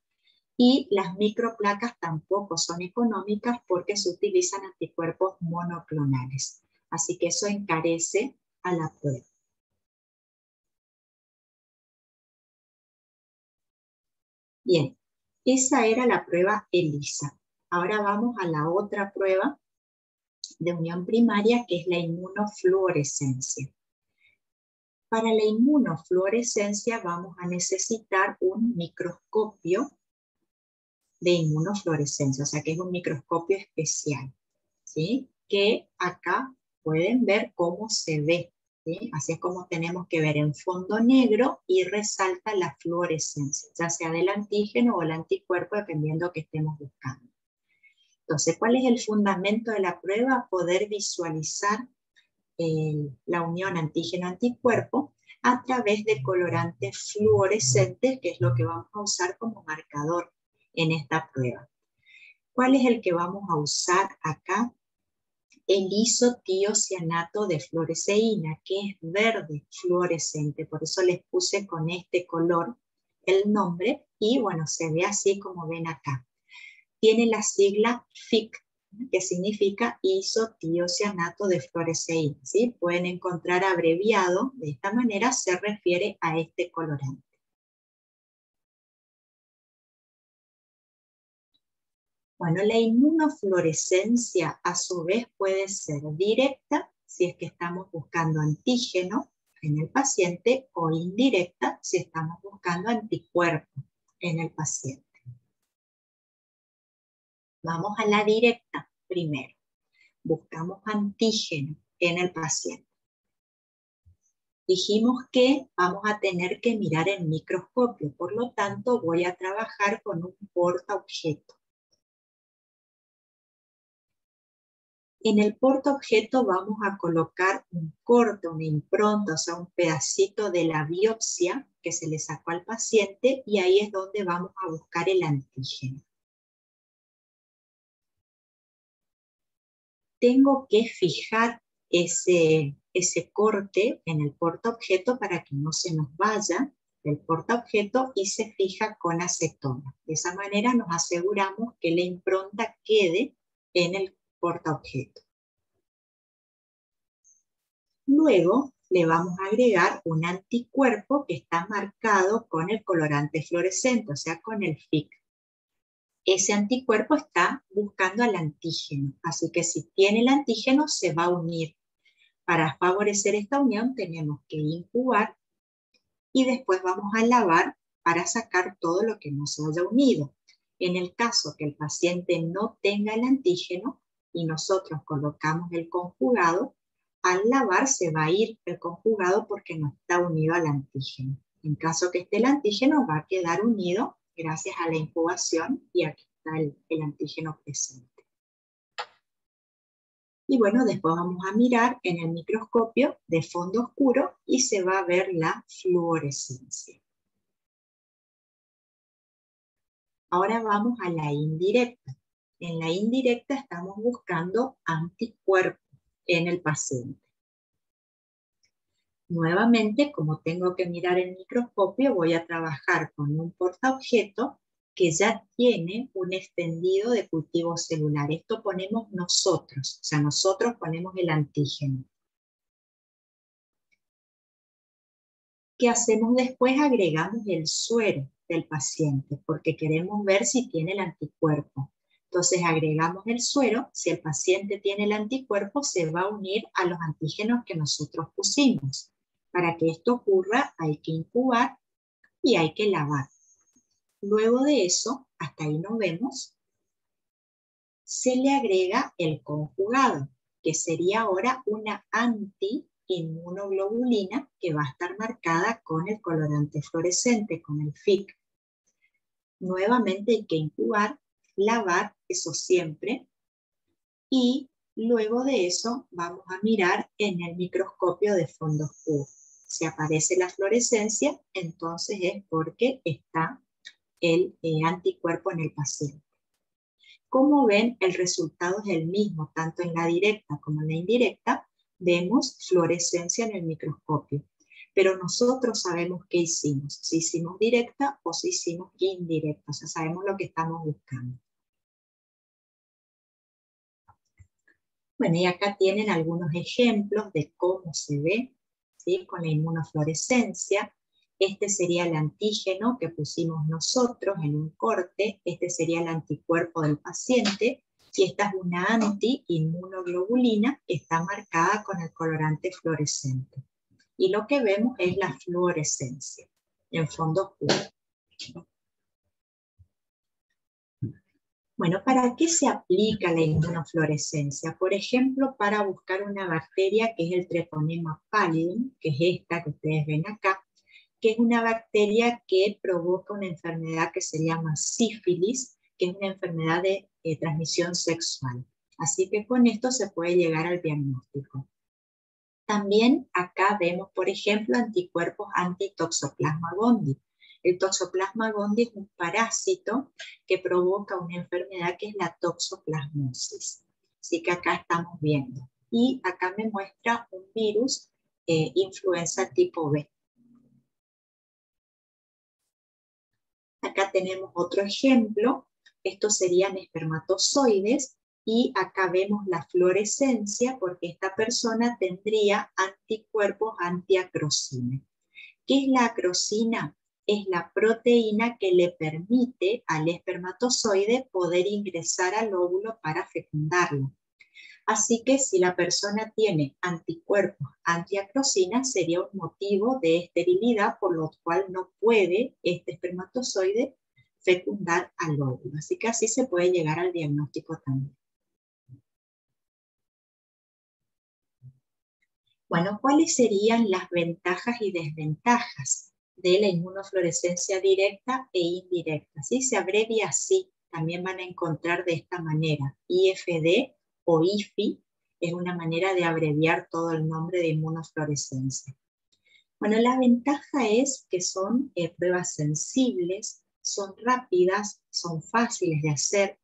y las microplacas tampoco son económicas porque se utilizan anticuerpos monoclonales. Así que eso encarece a la prueba. Bien, esa era la prueba ELISA. Ahora vamos a la otra prueba de unión primaria, que es la inmunofluorescencia. Para la inmunofluorescencia vamos a necesitar un microscopio de inmunofluorescencia, o sea que es un microscopio especial, ¿sí? Que acá pueden ver cómo se ve, ¿sí? Así es como tenemos que ver en fondo negro y resalta la fluorescencia, ya sea del antígeno o el anticuerpo, dependiendo que estemos buscando. Entonces, ¿cuál es el fundamento de la prueba? Poder visualizar la unión antígeno-anticuerpo a través de colorantes fluorescentes, que es lo que vamos a usar como marcador en esta prueba. ¿Cuál es el que vamos a usar acá? El isotiocianato de fluoresceína, que es verde fluorescente, por eso les puse con este color el nombre y bueno, se ve así como ven acá. Tiene la sigla FIC que significa isotiocianato de fluoresceína, ¿sí? Pueden encontrar abreviado, de esta manera se refiere a este colorante. Bueno, la inmunofluorescencia a su vez puede ser directa, si es que estamos buscando antígeno en el paciente, o indirecta, si estamos buscando anticuerpos en el paciente. Vamos a la directa primero. Buscamos antígeno en el paciente. Dijimos que vamos a tener que mirar el microscopio, por lo tanto voy a trabajar con un portaobjeto. En el portaobjeto vamos a colocar un corte, una impronta, o sea, un pedacito de la biopsia que se le sacó al paciente, y ahí es donde vamos a buscar el antígeno. Tengo que fijar ese corte en el portaobjeto para que no se nos vaya del portaobjeto, y se fija con acetona. De esa manera nos aseguramos que la impronta quede en el portaobjeto. Luego le vamos a agregar un anticuerpo que está marcado con el colorante fluorescente, o sea, con el FIC. Ese anticuerpo está buscando al antígeno, así que si tiene el antígeno se va a unir. Para favorecer esta unión tenemos que incubar y después vamos a lavar para sacar todo lo que no se haya unido. En el caso que el paciente no tenga el antígeno y nosotros colocamos el conjugado, al lavar se va a ir el conjugado porque no está unido al antígeno. En caso que esté el antígeno va a quedar unido gracias a la incubación, y aquí está el antígeno presente. Y bueno, después vamos a mirar en el microscopio de fondo oscuro y se va a ver la fluorescencia. Ahora vamos a la indirecta. En la indirecta estamos buscando anticuerpos en el paciente. Nuevamente, como tengo que mirar el microscopio, voy a trabajar con un portaobjeto que ya tiene un extendido de cultivo celular. Esto ponemos nosotros, o sea, nosotros ponemos el antígeno. ¿Qué hacemos después? Agregamos el suero del paciente, porque queremos ver si tiene el anticuerpo. Entonces agregamos el suero. Si el paciente tiene el anticuerpo, se va a unir a los antígenos que nosotros pusimos. Para que esto ocurra hay que incubar y hay que lavar. Luego de eso, hasta ahí nos vemos, se le agrega el conjugado, que sería ahora una anti-inmunoglobulina que va a estar marcada con el colorante fluorescente, con el FIC. Nuevamente hay que incubar, lavar, eso siempre, y luego de eso vamos a mirar en el microscopio de fondo oscuro. Si aparece la fluorescencia, entonces es porque está el anticuerpo en el paciente. Como ven, el resultado es el mismo, tanto en la directa como en la indirecta, vemos fluorescencia en el microscopio. Pero nosotros sabemos qué hicimos, si hicimos directa o si hicimos indirecta, o sea, sabemos lo que estamos buscando. Bueno, y acá tienen algunos ejemplos de cómo se ve, ¿sí?, con la inmunofluorescencia. Este sería el antígeno que pusimos nosotros en un corte, este sería el anticuerpo del paciente, y esta es una anti-inmunoglobulina que está marcada con el colorante fluorescente. Y lo que vemos es la fluorescencia en fondo oscuro. Bueno, ¿para qué se aplica la inmunofluorescencia? Por ejemplo, para buscar una bacteria que es el Treponema pallidum, que es esta que ustedes ven acá, que es una bacteria que provoca una enfermedad que se llama sífilis, que es una enfermedad de transmisión sexual. Así que con esto se puede llegar al diagnóstico. También acá vemos, por ejemplo, anticuerpos anti-Toxoplasma gondii. El Toxoplasma gondii es un parásito que provoca una enfermedad que es la toxoplasmosis. Así que acá estamos viendo. Y acá me muestra un virus influenza tipo B. Acá tenemos otro ejemplo. Estos serían espermatozoides y acá vemos la fluorescencia porque esta persona tendría anticuerpos antiacrosina. ¿Qué es la acrosina? Es la proteína que le permite al espermatozoide poder ingresar al óvulo para fecundarlo. Así que si la persona tiene anticuerpos antiacrosina, sería un motivo de esterilidad, por lo cual no puede este espermatozoide fecundar al óvulo. Así que así se puede llegar al diagnóstico también. Bueno, ¿cuáles serían las ventajas y desventajas de la inmunofluorescencia directa e indirecta? ¿Sí? Se abrevia así, también van a encontrar de esta manera, IFD o IFI, es una manera de abreviar todo el nombre de inmunofluorescencia. Bueno, la ventaja es que son pruebas sensibles, son rápidas, son fáciles de hacer,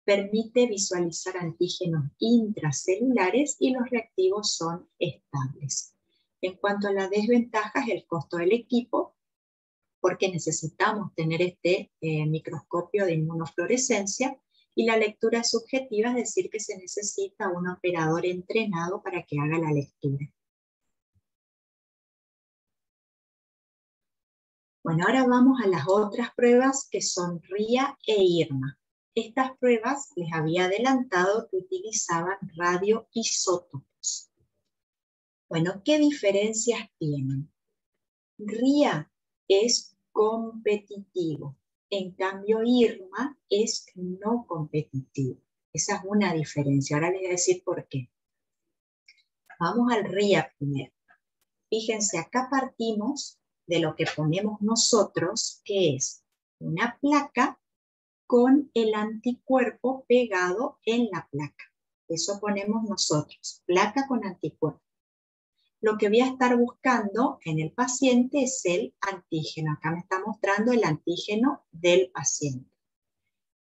permite visualizar antígenos intracelulares y los reactivos son estables. En cuanto a las desventajas, el costo del equipo, porque necesitamos tener este microscopio de inmunofluorescencia, y la lectura subjetiva, es decir, que se necesita un operador entrenado para que haga la lectura. Bueno, ahora vamos a las otras pruebas que son RIA e IRMA. Estas pruebas les había adelantado que utilizaban radioisótopos. Bueno, ¿qué diferencias tienen? RIA es competitivo, en cambio IRMA es no competitivo. Esa es una diferencia. Ahora les voy a decir por qué. Vamos al RIA primero. Fíjense, acá partimos de lo que ponemos nosotros, que es una placa con el anticuerpo pegado en la placa. Eso ponemos nosotros, placa con anticuerpo. Lo que voy a estar buscando en el paciente es el antígeno. Acá me está mostrando el antígeno del paciente.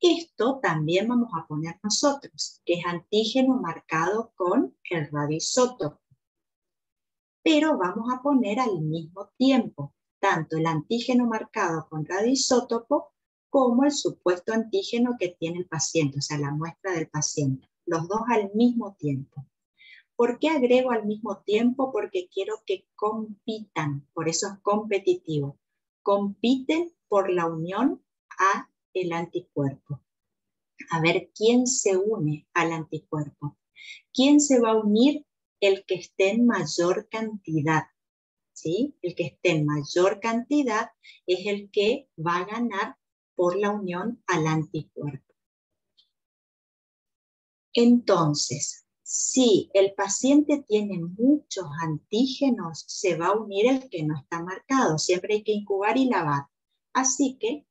Esto también vamos a poner nosotros, que es antígeno marcado con el radioisótopo. Pero vamos a poner al mismo tiempo tanto el antígeno marcado con radioisótopo como el supuesto antígeno que tiene el paciente, o sea, la muestra del paciente. Los dos al mismo tiempo. ¿Por qué agrego al mismo tiempo? Porque quiero que compitan, por eso es competitivo. Compiten por la unión a el anticuerpo. A ver quién se une al anticuerpo. ¿Quién se va a unir? El que esté en mayor cantidad. ¿Sí? El que esté en mayor cantidad es el que va a ganar por la unión al anticuerpo. Entonces, si el paciente tiene muchos antígenos, se va a unir el que no está marcado. Siempre hay que incubar y lavar. Así que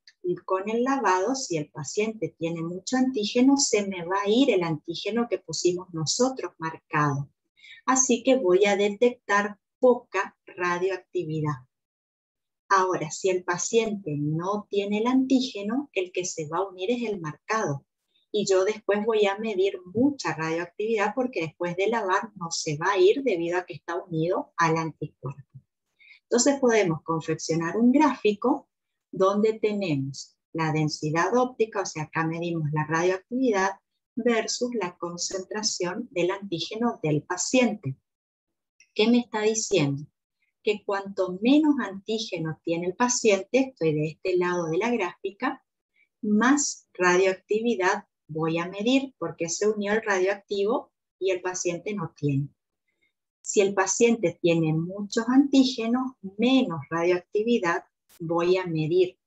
con el lavado, si el paciente tiene mucho antígeno, se me va a ir el antígeno que pusimos nosotros marcado. Así que voy a detectar poca radioactividad. Ahora, si el paciente no tiene el antígeno, el que se va a unir es el marcado. Y yo después voy a medir mucha radioactividad porque después de lavar no se va a ir debido a que está unido al anticuerpo. Entonces podemos confeccionar un gráfico donde tenemos la densidad óptica, o sea, acá medimos la radioactividad versus la concentración del antígeno del paciente. ¿Qué me está diciendo? Que cuanto menos antígenos tiene el paciente, estoy de este lado de la gráfica, más radioactividad voy a medir porque se unió el radioactivo y el paciente no tiene. Si el paciente tiene muchos antígenos, menos radioactividad voy a medir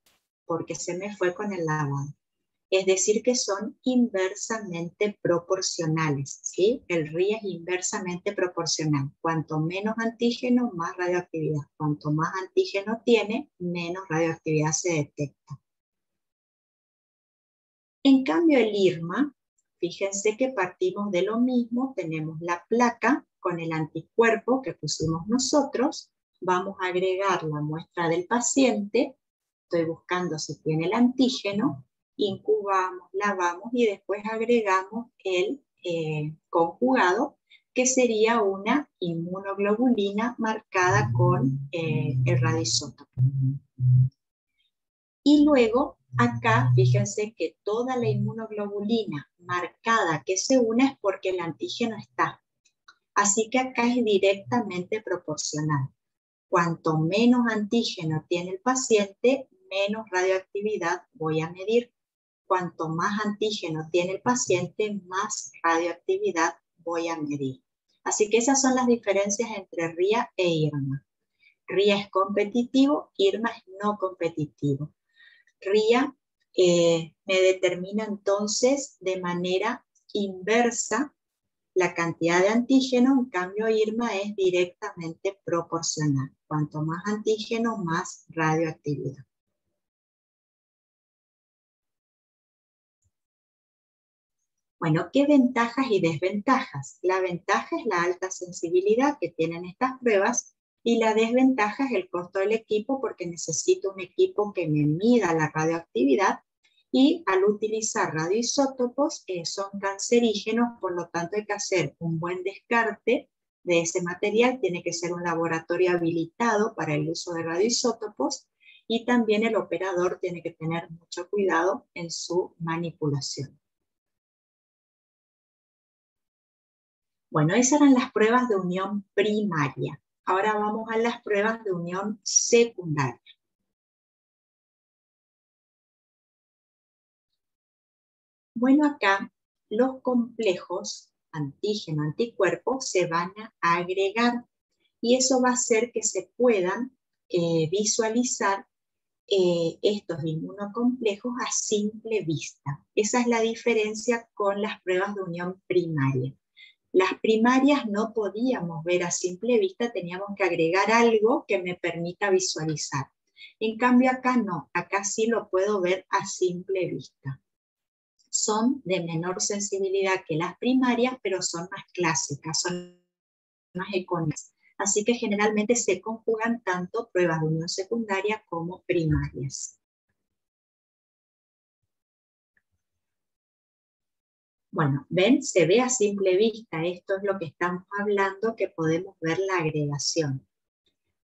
porque se me fue con el lavado. Es decir, que son inversamente proporcionales, ¿sí? El RIA es inversamente proporcional. Cuanto menos antígeno, más radioactividad. Cuanto más antígeno tiene, menos radioactividad se detecta. En cambio, el IRMA, fíjense que partimos de lo mismo. Tenemos la placa con el anticuerpo que pusimos nosotros. Vamos a agregar la muestra del paciente. Estoy buscando si tiene el antígeno. Incubamos, lavamos y después agregamos el conjugado, que sería una inmunoglobulina marcada con el radioisótopo. Y luego Acá, fíjense que toda la inmunoglobulina marcada que se une es porque el antígeno está. Así que acá es directamente proporcional. Cuanto menos antígeno tiene el paciente, menos radioactividad voy a medir. Cuanto más antígeno tiene el paciente, más radioactividad voy a medir. Así que esas son las diferencias entre RIA e IRMA. RIA es competitivo, IRMA es no competitivo. RIA me determina entonces de manera inversa la cantidad de antígeno, en cambio IRMA es directamente proporcional. Cuanto más antígeno, más radioactividad. Bueno, ¿qué ventajas y desventajas? La ventaja es la alta sensibilidad que tienen estas pruebas y la desventaja es el costo del equipo porque necesito un equipo que me mida la radioactividad y al utilizar radioisótopos son cancerígenos, por lo tanto hay que hacer un buen descarte de ese material, tiene que ser un laboratorio habilitado para el uso de radioisótopos y también el operador tiene que tener mucho cuidado en su manipulación. Bueno, esas eran las pruebas de unión primaria. Ahora vamos a las pruebas de unión secundaria. Bueno, acá los complejos antígeno-anticuerpo se van a agregar y eso va a hacer que se puedan visualizar estos inmunocomplejos a simple vista. Esa es la diferencia con las pruebas de unión primaria. Las primarias no podíamos ver a simple vista, teníamos que agregar algo que me permita visualizar. En cambio acá no, acá sí lo puedo ver a simple vista. Son de menor sensibilidad que las primarias, pero son más clásicas, son más económicas. Así que generalmente se conjugan tanto pruebas de unión secundaria como primarias. Bueno, ven, se ve a simple vista, esto es lo que estamos hablando, que podemos ver la agregación.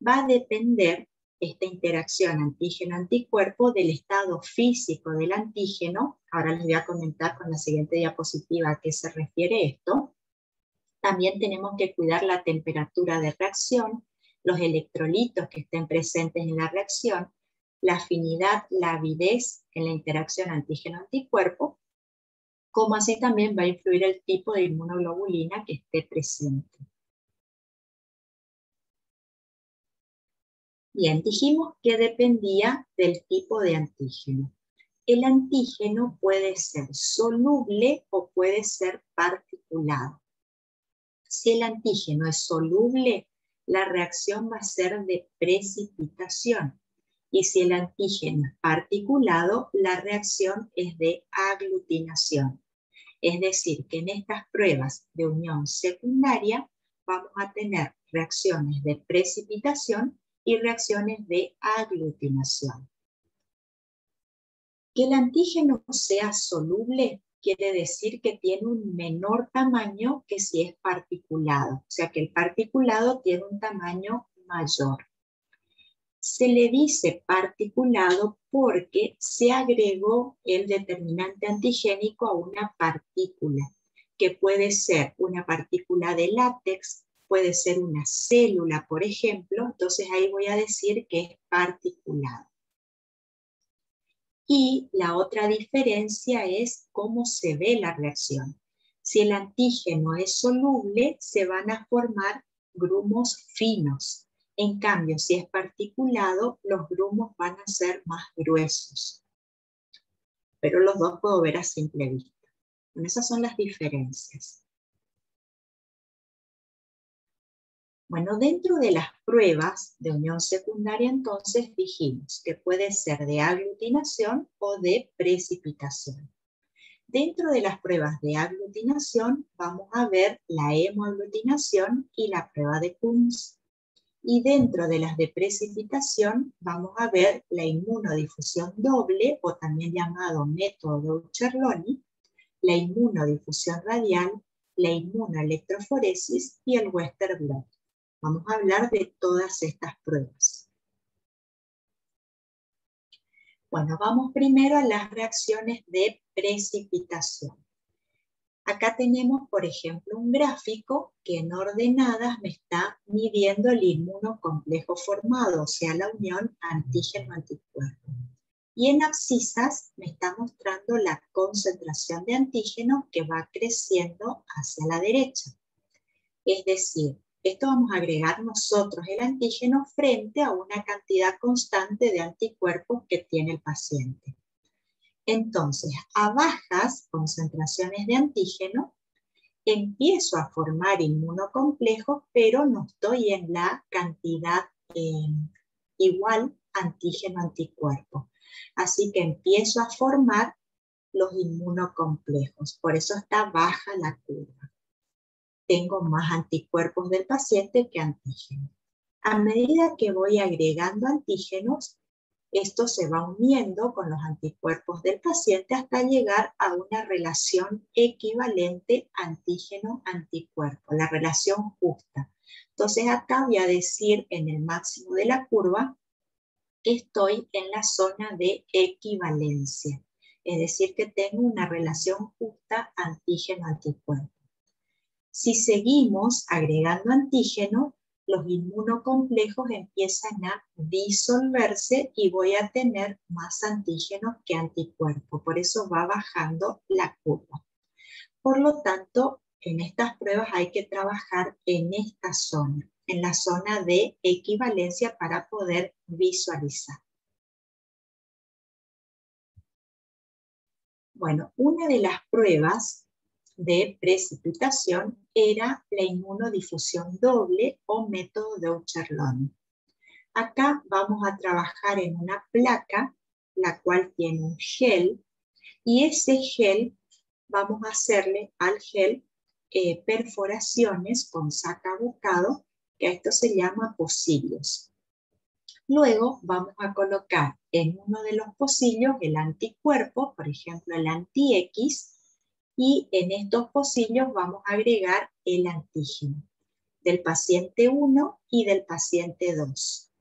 Va a depender esta interacción antígeno-anticuerpo del estado físico del antígeno. Ahora les voy a comentar con la siguiente diapositiva a qué se refiere esto. También tenemos que cuidar la temperatura de reacción, los electrolitos que estén presentes en la reacción, la afinidad, la avidez en la interacción antígeno-anticuerpo, como así también va a influir el tipo de inmunoglobulina que esté presente. Bien, dijimos que dependía del tipo de antígeno. El antígeno puede ser soluble o puede ser particulado. Si el antígeno es soluble, la reacción va a ser de precipitación. Y si el antígeno es particulado, la reacción es de aglutinación. Es decir, que en estas pruebas de unión secundaria vamos a tener reacciones de precipitación y reacciones de aglutinación. Que el antígeno sea soluble quiere decir que tiene un menor tamaño que si es particulado, o sea que el particulado tiene un tamaño mayor. Se le dice particulado porque se agregó el determinante antigénico a una partícula, que puede ser una partícula de látex, puede ser una célula, por ejemplo, entonces ahí voy a decir que es particulado. Y la otra diferencia es cómo se ve la reacción. Si el antígeno es soluble, se van a formar grumos finos. En cambio, si es particulado, los grumos van a ser más gruesos. Pero los dos puedo ver a simple vista. Bueno, esas son las diferencias. Bueno, dentro de las pruebas de unión secundaria, entonces dijimos que puede ser de aglutinación o de precipitación. Dentro de las pruebas de aglutinación, vamos a ver la hemoaglutinación y la prueba de Kunz. Y dentro de las de precipitación vamos a ver la inmunodifusión doble, o también llamado método de Uccerloni, la inmunodifusión radial, la inmunoelectroforesis y el Western blot. Vamos a hablar de todas estas pruebas. Bueno, vamos primero a las reacciones de precipitación. Acá tenemos, por ejemplo, un gráfico que en ordenadas me está midiendo el inmunocomplejo formado, o sea, la unión antígeno-anticuerpo. Y en abscisas me está mostrando la concentración de antígenos que va creciendo hacia la derecha. Es decir, esto vamos a agregar nosotros el antígeno frente a una cantidad constante de anticuerpos que tiene el paciente. Entonces, a bajas concentraciones de antígeno, empiezo a formar inmunocomplejos, pero no estoy en la cantidad igual antígeno-anticuerpo. Así que empiezo a formar los inmunocomplejos. Por eso está baja la curva. Tengo más anticuerpos del paciente que antígenos. A medida que voy agregando antígenos, esto se va uniendo con los anticuerpos del paciente hasta llegar a una relación equivalente antígeno-anticuerpo, la relación justa. Entonces acá voy a decir en el máximo de la curva que estoy en la zona de equivalencia. Es decir, que tengo una relación justa antígeno-anticuerpo. Si seguimos agregando antígenos, los inmunocomplejos empiezan a disolverse y voy a tener más antígenos que anticuerpos. Por eso va bajando la curva. Por lo tanto, en estas pruebas hay que trabajar en esta zona, en la zona de equivalencia para poder visualizar. Bueno, una de las pruebas de precipitación era la inmunodifusión doble o método de Aucher-Lone. Acá vamos a trabajar en una placa, la cual tiene un gel, y ese gel vamos a hacerle al gel perforaciones con sacabucado, que a esto se llama pocillos. Luego vamos a colocar en uno de los pocillos el anticuerpo, por ejemplo el anti-X, y en estos pocillos vamos a agregar el antígeno del paciente 1 y del paciente 2.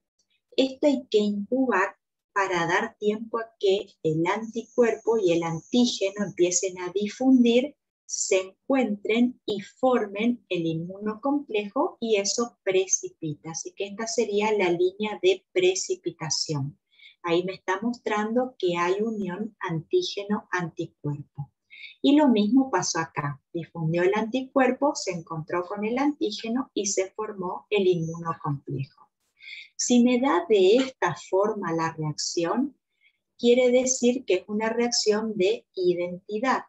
Esto hay que incubar para dar tiempo a que el anticuerpo y el antígeno empiecen a difundir, se encuentren y formen el inmunocomplejo y eso precipita. Así que esta sería la línea de precipitación. Ahí me está mostrando que hay unión antígeno-anticuerpo. Y lo mismo pasó acá. Difundió el anticuerpo, se encontró con el antígeno y se formó el inmunocomplejo. Si me da de esta forma la reacción, quiere decir que es una reacción de identidad.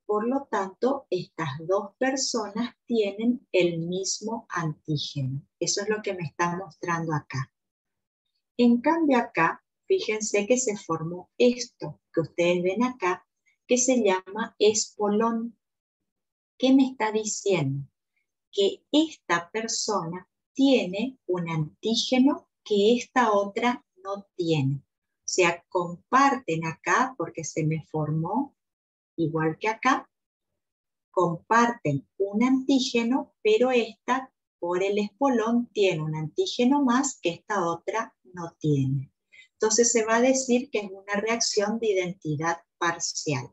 Por lo tanto, estas dos personas tienen el mismo antígeno. Eso es lo que me está mostrando acá. En cambio acá, fíjense que se formó esto que ustedes ven acá, que se llama espolón. ¿Qué me está diciendo? Que esta persona tiene un antígeno que esta otra no tiene. O sea, comparten acá, porque se me formó igual que acá, comparten un antígeno, pero esta, por el espolón, tiene un antígeno más que esta otra no tiene. Entonces se va a decir que es una reacción de identidad parcial.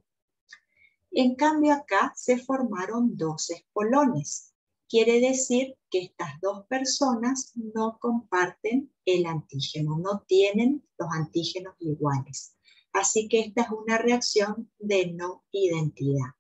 En cambio acá se formaron dos espolones. Quiere decir que estas dos personas no comparten el antígeno, no tienen los antígenos iguales. Así que esta es una reacción de no identidad.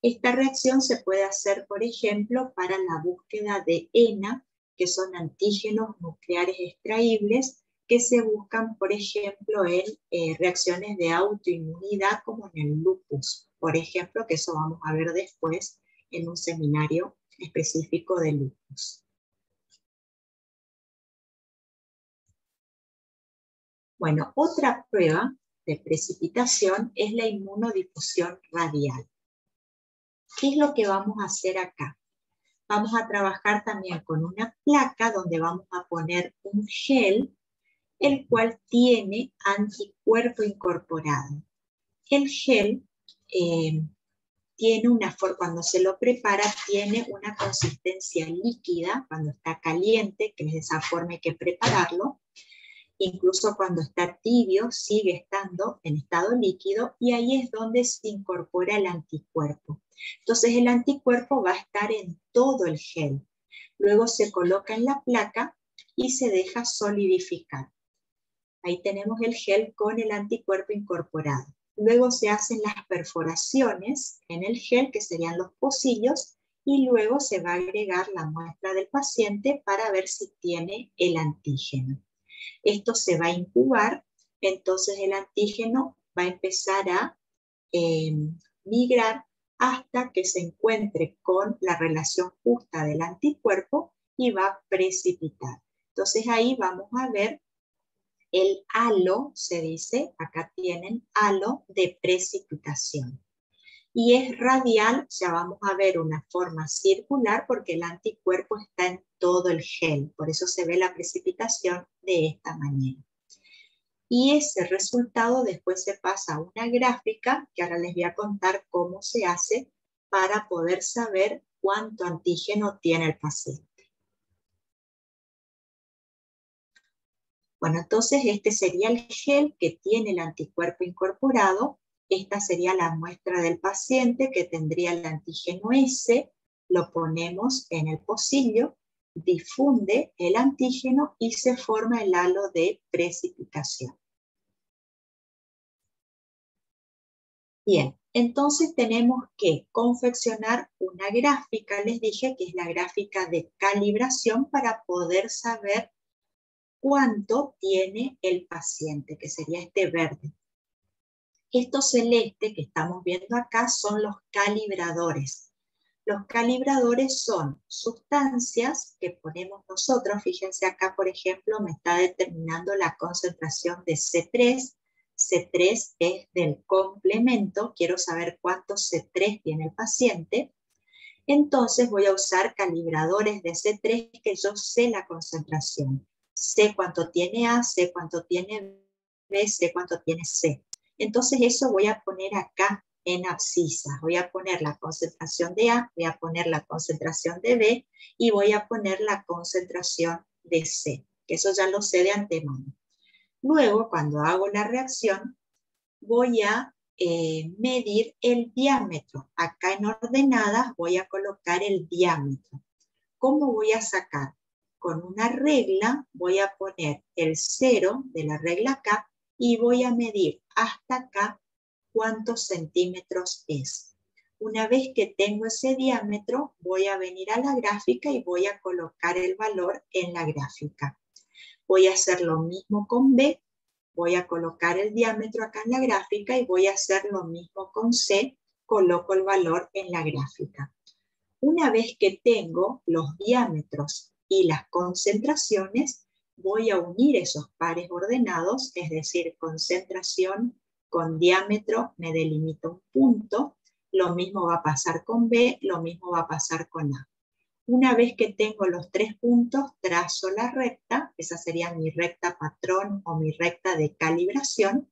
Esta reacción se puede hacer, por ejemplo, para la búsqueda de ENA, que son antígenos nucleares extraíbles, que se buscan, por ejemplo, en reacciones de autoinmunidad como en el lupus, por ejemplo, que eso vamos a ver después en un seminario específico de lupus. Bueno, otra prueba de precipitación es la inmunodifusión radial. ¿Qué es lo que vamos a hacer acá? Vamos a trabajar también con una placa donde vamos a poner un gel, el cual tiene anticuerpo incorporado. El gel tiene una forma, cuando se lo prepara, tiene una consistencia líquida, cuando está caliente, que es de esa forma hay que prepararlo, incluso cuando está tibio sigue estando en estado líquido y ahí es donde se incorpora el anticuerpo. Entonces el anticuerpo va a estar en todo el gel. Luego se coloca en la placa y se deja solidificar. Ahí tenemos el gel con el anticuerpo incorporado. Luego se hacen las perforaciones en el gel, que serían los pocillos, y luego se va a agregar la muestra del paciente para ver si tiene el antígeno. Esto se va a incubar, entonces el antígeno va a empezar a migrar hasta que se encuentre con la relación justa del anticuerpo y va a precipitar. Entonces ahí vamos a ver el halo, se dice, acá tienen halo de precipitación. Y es radial, ya vamos a ver una forma circular porque el anticuerpo está en todo el gel, por eso se ve la precipitación de esta manera. Y ese resultado después se pasa a una gráfica, que ahora les voy a contar cómo se hace para poder saber cuánto antígeno tiene el paciente. Bueno, entonces este sería el gel que tiene el anticuerpo incorporado. Esta sería la muestra del paciente que tendría el antígeno S. Lo ponemos en el pocillo, difunde el antígeno y se forma el halo de precipitación. Bien, entonces tenemos que confeccionar una gráfica, les dije que es la gráfica de calibración para poder saber cuánto tiene el paciente, que sería este verde. Estos celeste que estamos viendo acá son los calibradores. Los calibradores son sustancias que ponemos nosotros. Fíjense acá, por ejemplo, me está determinando la concentración de C3. C3 es del complemento. Quiero saber cuánto C3 tiene el paciente. Entonces voy a usar calibradores de C3 que yo sé la concentración. Sé cuánto tiene A, sé cuánto tiene B, sé cuánto tiene C. Entonces eso voy a poner acá en abscisas. Voy a poner la concentración de A, voy a poner la concentración de B y voy a poner la concentración de C, que eso ya lo sé de antemano. Luego, cuando hago la reacción, voy a medir el diámetro. Acá en ordenadas voy a colocar el diámetro. ¿Cómo voy a sacar? Con una regla voy a poner el 0 de la regla acá y voy a medir hasta acá cuántos centímetros es. Una vez que tengo ese diámetro, voy a venir a la gráfica y voy a colocar el valor en la gráfica. Voy a hacer lo mismo con B, voy a colocar el diámetro acá en la gráfica y voy a hacer lo mismo con C, coloco el valor en la gráfica. Una vez que tengo los diámetros y las concentraciones, voy a unir esos pares ordenados, es decir, concentración con diámetro me delimito un punto, lo mismo va a pasar con B, lo mismo va a pasar con A. Una vez que tengo los 3 puntos, trazo la recta, esa sería mi recta patrón o mi recta de calibración,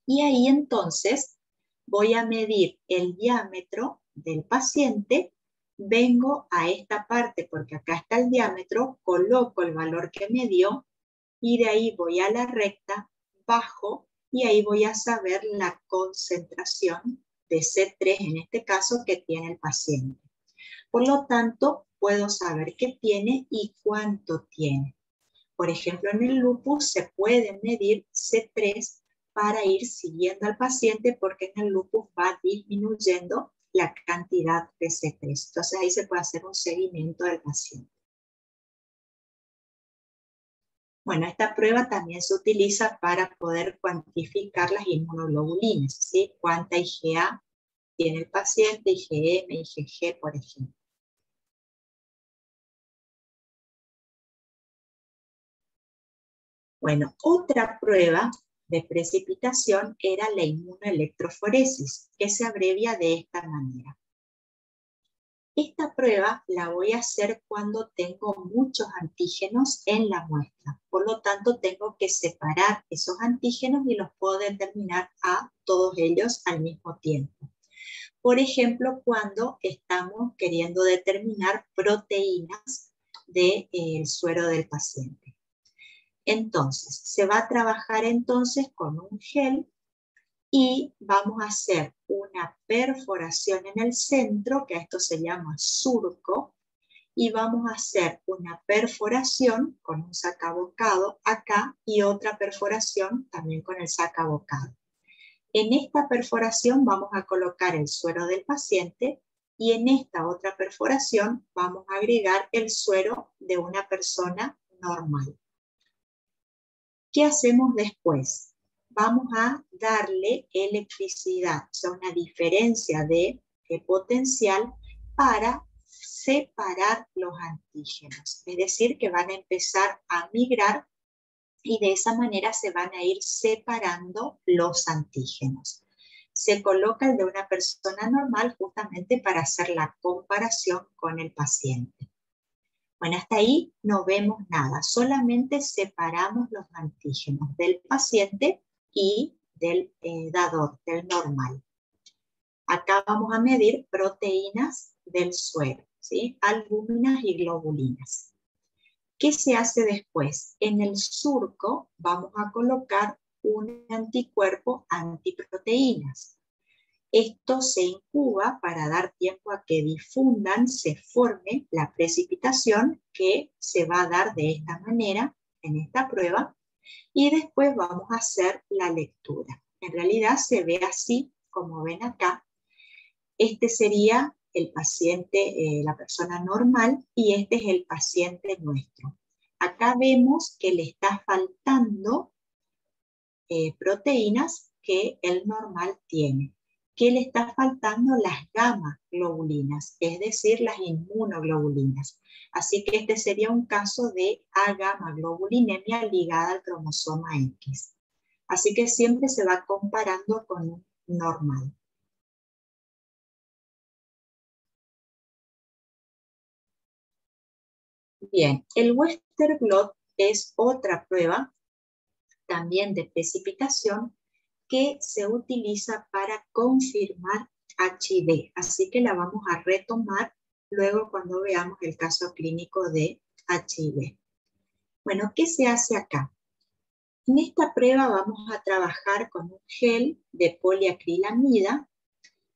y ahí entonces voy a medir el diámetro del paciente. Vengo a esta parte porque acá está el diámetro, coloco el valor que me dio y de ahí voy a la recta, bajo y ahí voy a saber la concentración de C3 en este caso que tiene el paciente. Por lo tanto, puedo saber qué tiene y cuánto tiene. Por ejemplo, en el lupus se puede medir C3 para ir siguiendo al paciente porque en el lupus va disminuyendo la cantidad de C3. Entonces ahí se puede hacer un seguimiento del paciente. Bueno, esta prueba también se utiliza para poder cuantificar las inmunoglobulinas, ¿sí? Cuánta IgA tiene el paciente, IgM, IgG, por ejemplo. Bueno, otra prueba de precipitación era la inmunoelectroforesis, que se abrevia de esta manera. Esta prueba la voy a hacer cuando tengo muchos antígenos en la muestra. Por lo tanto, tengo que separar esos antígenos y los puedo determinar a todos ellos al mismo tiempo. Por ejemplo, cuando estamos queriendo determinar proteínas del suero del paciente. Entonces, se va a trabajar entonces con un gel y vamos a hacer una perforación en el centro, que a esto se llama surco, y vamos a hacer una perforación con un sacabocado acá y otra perforación también con el sacabocado. En esta perforación vamos a colocar el suero del paciente y en esta otra perforación vamos a agregar el suero de una persona normal. ¿Qué hacemos después? Vamos a darle electricidad, o sea, una diferencia de potencial para separar los antígenos. Es decir, que van a empezar a migrar y de esa manera se van a ir separando los antígenos. Se coloca el de una persona normal justamente para hacer la comparación con el paciente. Bueno, hasta ahí no vemos nada, solamente separamos los antígenos del paciente y del dador, del normal. Acá vamos a medir proteínas del suero, ¿sí? Albúminas y globulinas. ¿Qué se hace después? En el surco vamos a colocar un anticuerpo antiproteínas. Esto se incuba para dar tiempo a que difundan, se forme la precipitación que se va a dar de esta manera en esta prueba y después vamos a hacer la lectura. En realidad se ve así, como ven acá. Este sería el paciente, la persona normal, y este es el paciente nuestro. Acá vemos que le está faltando proteínas que el normal tiene. ¿Qué le está faltando? Las gamma globulinas, es decir, las inmunoglobulinas. Así que este sería un caso de agammaglobulinemia ligada al cromosoma X. Así que siempre se va comparando con un normal. Bien, el Western blot es otra prueba también de precipitación que se utiliza para confirmar HIV. Así que la vamos a retomar luego cuando veamos el caso clínico de HIV. Bueno, ¿qué se hace acá? En esta prueba vamos a trabajar con un gel de poliacrilamida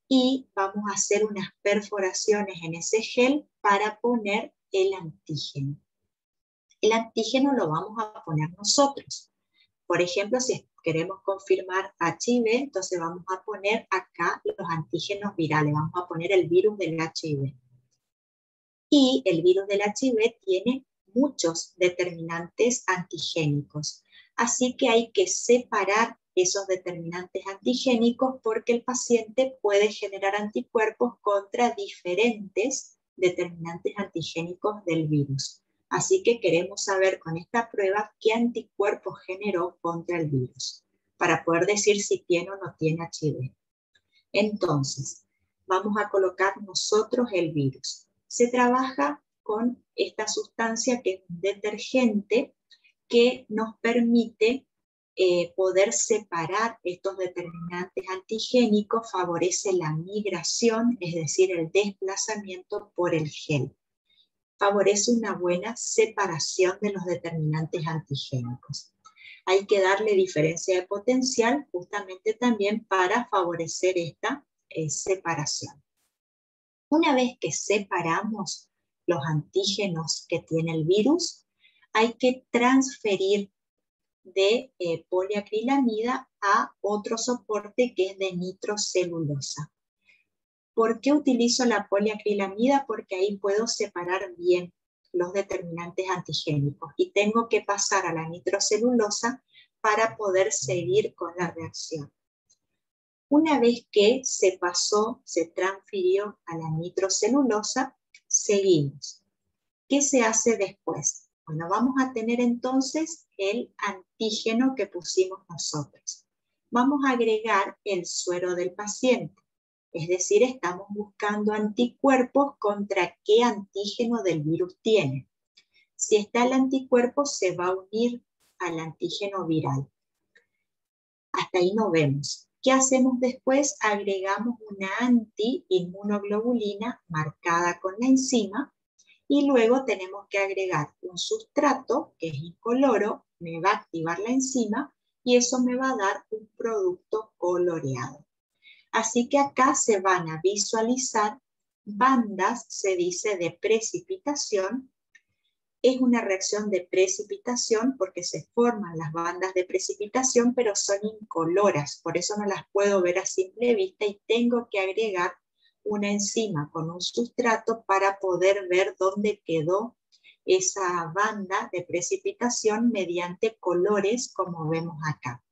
y vamos a hacer unas perforaciones en ese gel para poner el antígeno. El antígeno lo vamos a poner nosotros. Por ejemplo, si queremos confirmar HIV, entonces vamos a poner acá los antígenos virales, vamos a poner el virus del HIV. Y el virus del HIV tiene muchos determinantes antigénicos, así que hay que separar esos determinantes antigénicos porque el paciente puede generar anticuerpos contra diferentes determinantes antigénicos del virus. Así que queremos saber con esta prueba qué anticuerpos generó contra el virus, para poder decir si tiene o no tiene HIV. Entonces, vamos a colocar nosotros el virus. Se trabaja con esta sustancia que es un detergente que nos permite poder separar estos determinantes antigénicos, favorece la migración, es decir, el desplazamiento por el gel. Favorece una buena separación de los determinantes antigénicos. Hay que darle diferencia de potencial justamente también para favorecer esta separación. Una vez que separamos los antígenos que tiene el virus, hay que transferir de poliacrilamida a otro soporte que es de nitrocelulosa. ¿Por qué utilizo la poliacrilamida? Porque ahí puedo separar bien los determinantes antigénicos y tengo que pasar a la nitrocelulosa para poder seguir con la reacción. Una vez que se pasó, se transfirió a la nitrocelulosa, seguimos. ¿Qué se hace después? Bueno, vamos a tener entonces el antígeno que pusimos nosotros. Vamos a agregar el suero del paciente. Es decir, estamos buscando anticuerpos contra qué antígeno del virus tiene. Si está el anticuerpo, se va a unir al antígeno viral. Hasta ahí no vemos. ¿Qué hacemos después? Agregamos una anti-inmunoglobulina marcada con la enzima y luego tenemos que agregar un sustrato que es incoloro me va a activar la enzima y eso me va a dar un producto coloreado. Así que acá se van a visualizar bandas, se dice, de precipitación. Es una reacción de precipitación porque se forman las bandas de precipitación, pero son incoloras, por eso no las puedo ver a simple vista y tengo que agregar una enzima con un sustrato para poder ver dónde quedó esa banda de precipitación mediante colores como vemos acá.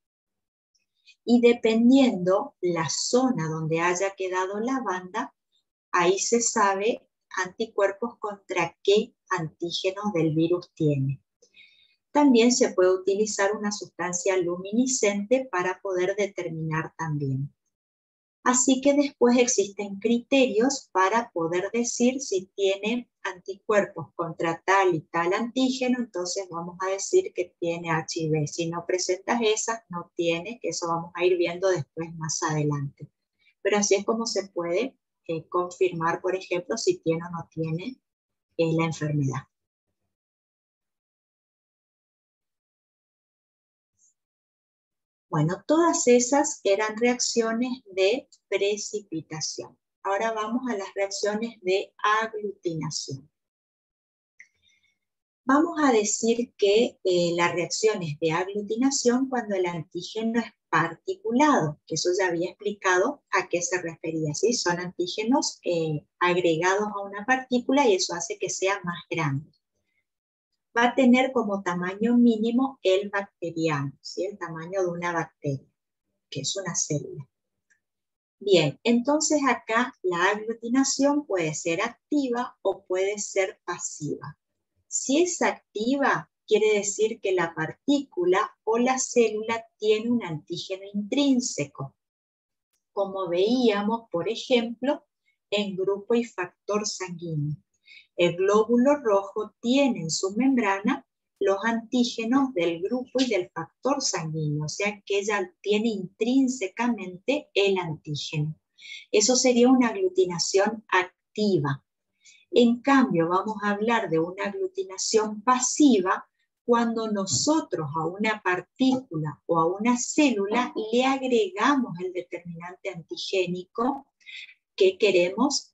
Y dependiendo la zona donde haya quedado la banda, ahí se sabe anticuerpos contra qué antígenos del virus tiene. También se puede utilizar una sustancia luminiscente para poder determinar también. Así que después existen criterios para poder decir si tiene anticuerpos contra tal y tal antígeno, entonces vamos a decir que tiene HIV. Si no presentas esas, no tiene, que eso vamos a ir viendo después más adelante. Pero así es como se puede confirmar, por ejemplo, si tiene o no tiene la enfermedad. Bueno, todas esas eran reacciones de precipitación. Ahora vamos a las reacciones de aglutinación. Vamos a decir que las reacciones de aglutinación cuando el antígeno es particulado, que eso ya había explicado a qué se refería, ¿sí? Son antígenos agregados a una partícula y eso hace que sea más grande. Va a tener como tamaño mínimo el bacteriano, ¿sí? El tamaño de una bacteria, que es una célula. Bien, entonces acá la aglutinación puede ser activa o puede ser pasiva. Si es activa, quiere decir que la partícula o la célula tiene un antígeno intrínseco, como veíamos, por ejemplo, en grupo y factor sanguíneo. El glóbulo rojo tiene en su membrana los antígenos del grupo y del factor sanguíneo, o sea que ella tiene intrínsecamente el antígeno. Eso sería una aglutinación activa. En cambio, vamos a hablar de una aglutinación pasiva cuando nosotros a una partícula o a una célula le agregamos el determinante antigénico que queremos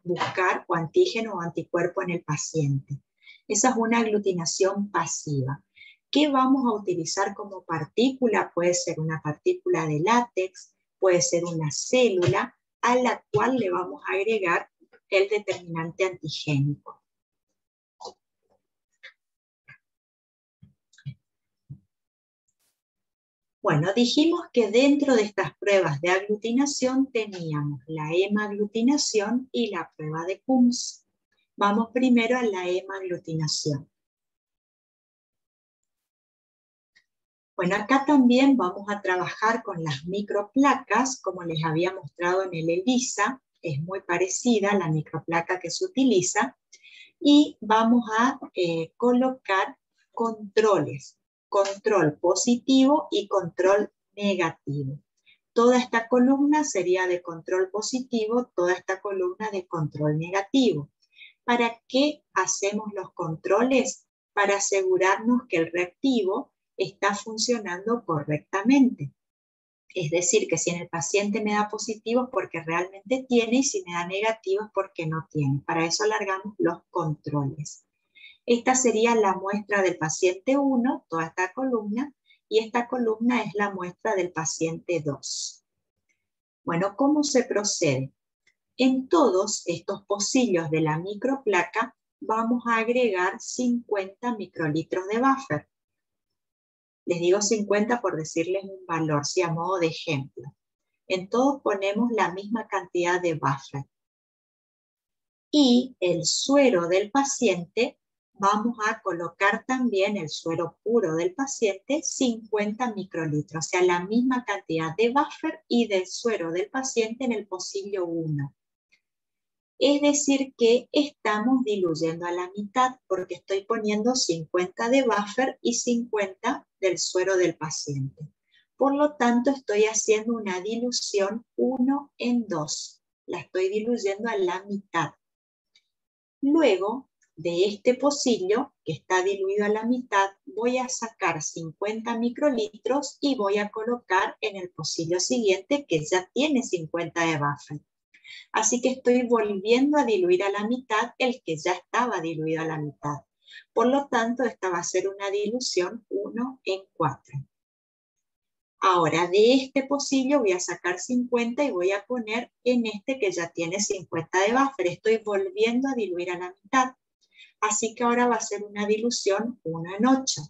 buscar, o antígeno o anticuerpo en el paciente. Esa es una aglutinación pasiva. ¿Qué vamos a utilizar como partícula? Puede ser una partícula de látex, puede ser una célula a la cual le vamos a agregar el determinante antigénico. Bueno, dijimos que dentro de estas pruebas de aglutinación teníamos la hemaglutinación y la prueba de Coombs. Vamos primero a la hemaglutinación. Bueno, acá también vamos a trabajar con las microplacas, como les había mostrado en el ELISA, es muy parecida a la microplaca que se utiliza, y vamos a colocar controles. Control positivo y control negativo. Toda esta columna sería de control positivo, toda esta columna de control negativo. ¿Para qué hacemos los controles? Para asegurarnos que el reactivo está funcionando correctamente. Es decir, que si en el paciente me da positivo es porque realmente tiene y si me da negativo es porque no tiene. Para eso alargamos los controles. Esta sería la muestra del paciente 1, toda esta columna, y esta columna es la muestra del paciente 2. Bueno, ¿cómo se procede? En todos estos pocillos de la microplaca vamos a agregar 50 microlitros de buffer. Les digo 50 por decirles un valor, sí, a modo de ejemplo. En todos ponemos la misma cantidad de buffer. Y el suero del paciente, vamos a colocar también el suero puro del paciente, 50 microlitros, o sea, la misma cantidad de buffer y del suero del paciente en el pocillo 1. Es decir que estamos diluyendo a la mitad porque estoy poniendo 50 de buffer y 50 del suero del paciente. Por lo tanto, estoy haciendo una dilución 1 en 2. La estoy diluyendo a la mitad. Luego, de este pocillo, que está diluido a la mitad, voy a sacar 50 microlitros y voy a colocar en el pocillo siguiente que ya tiene 50 de buffer. Así que estoy volviendo a diluir a la mitad el que ya estaba diluido a la mitad. Por lo tanto, esta va a ser una dilución 1 en 4. Ahora, de este pocillo voy a sacar 50 y voy a poner en este que ya tiene 50 de buffer. Estoy volviendo a diluir a la mitad. Así que ahora va a ser una dilución 1 en 8.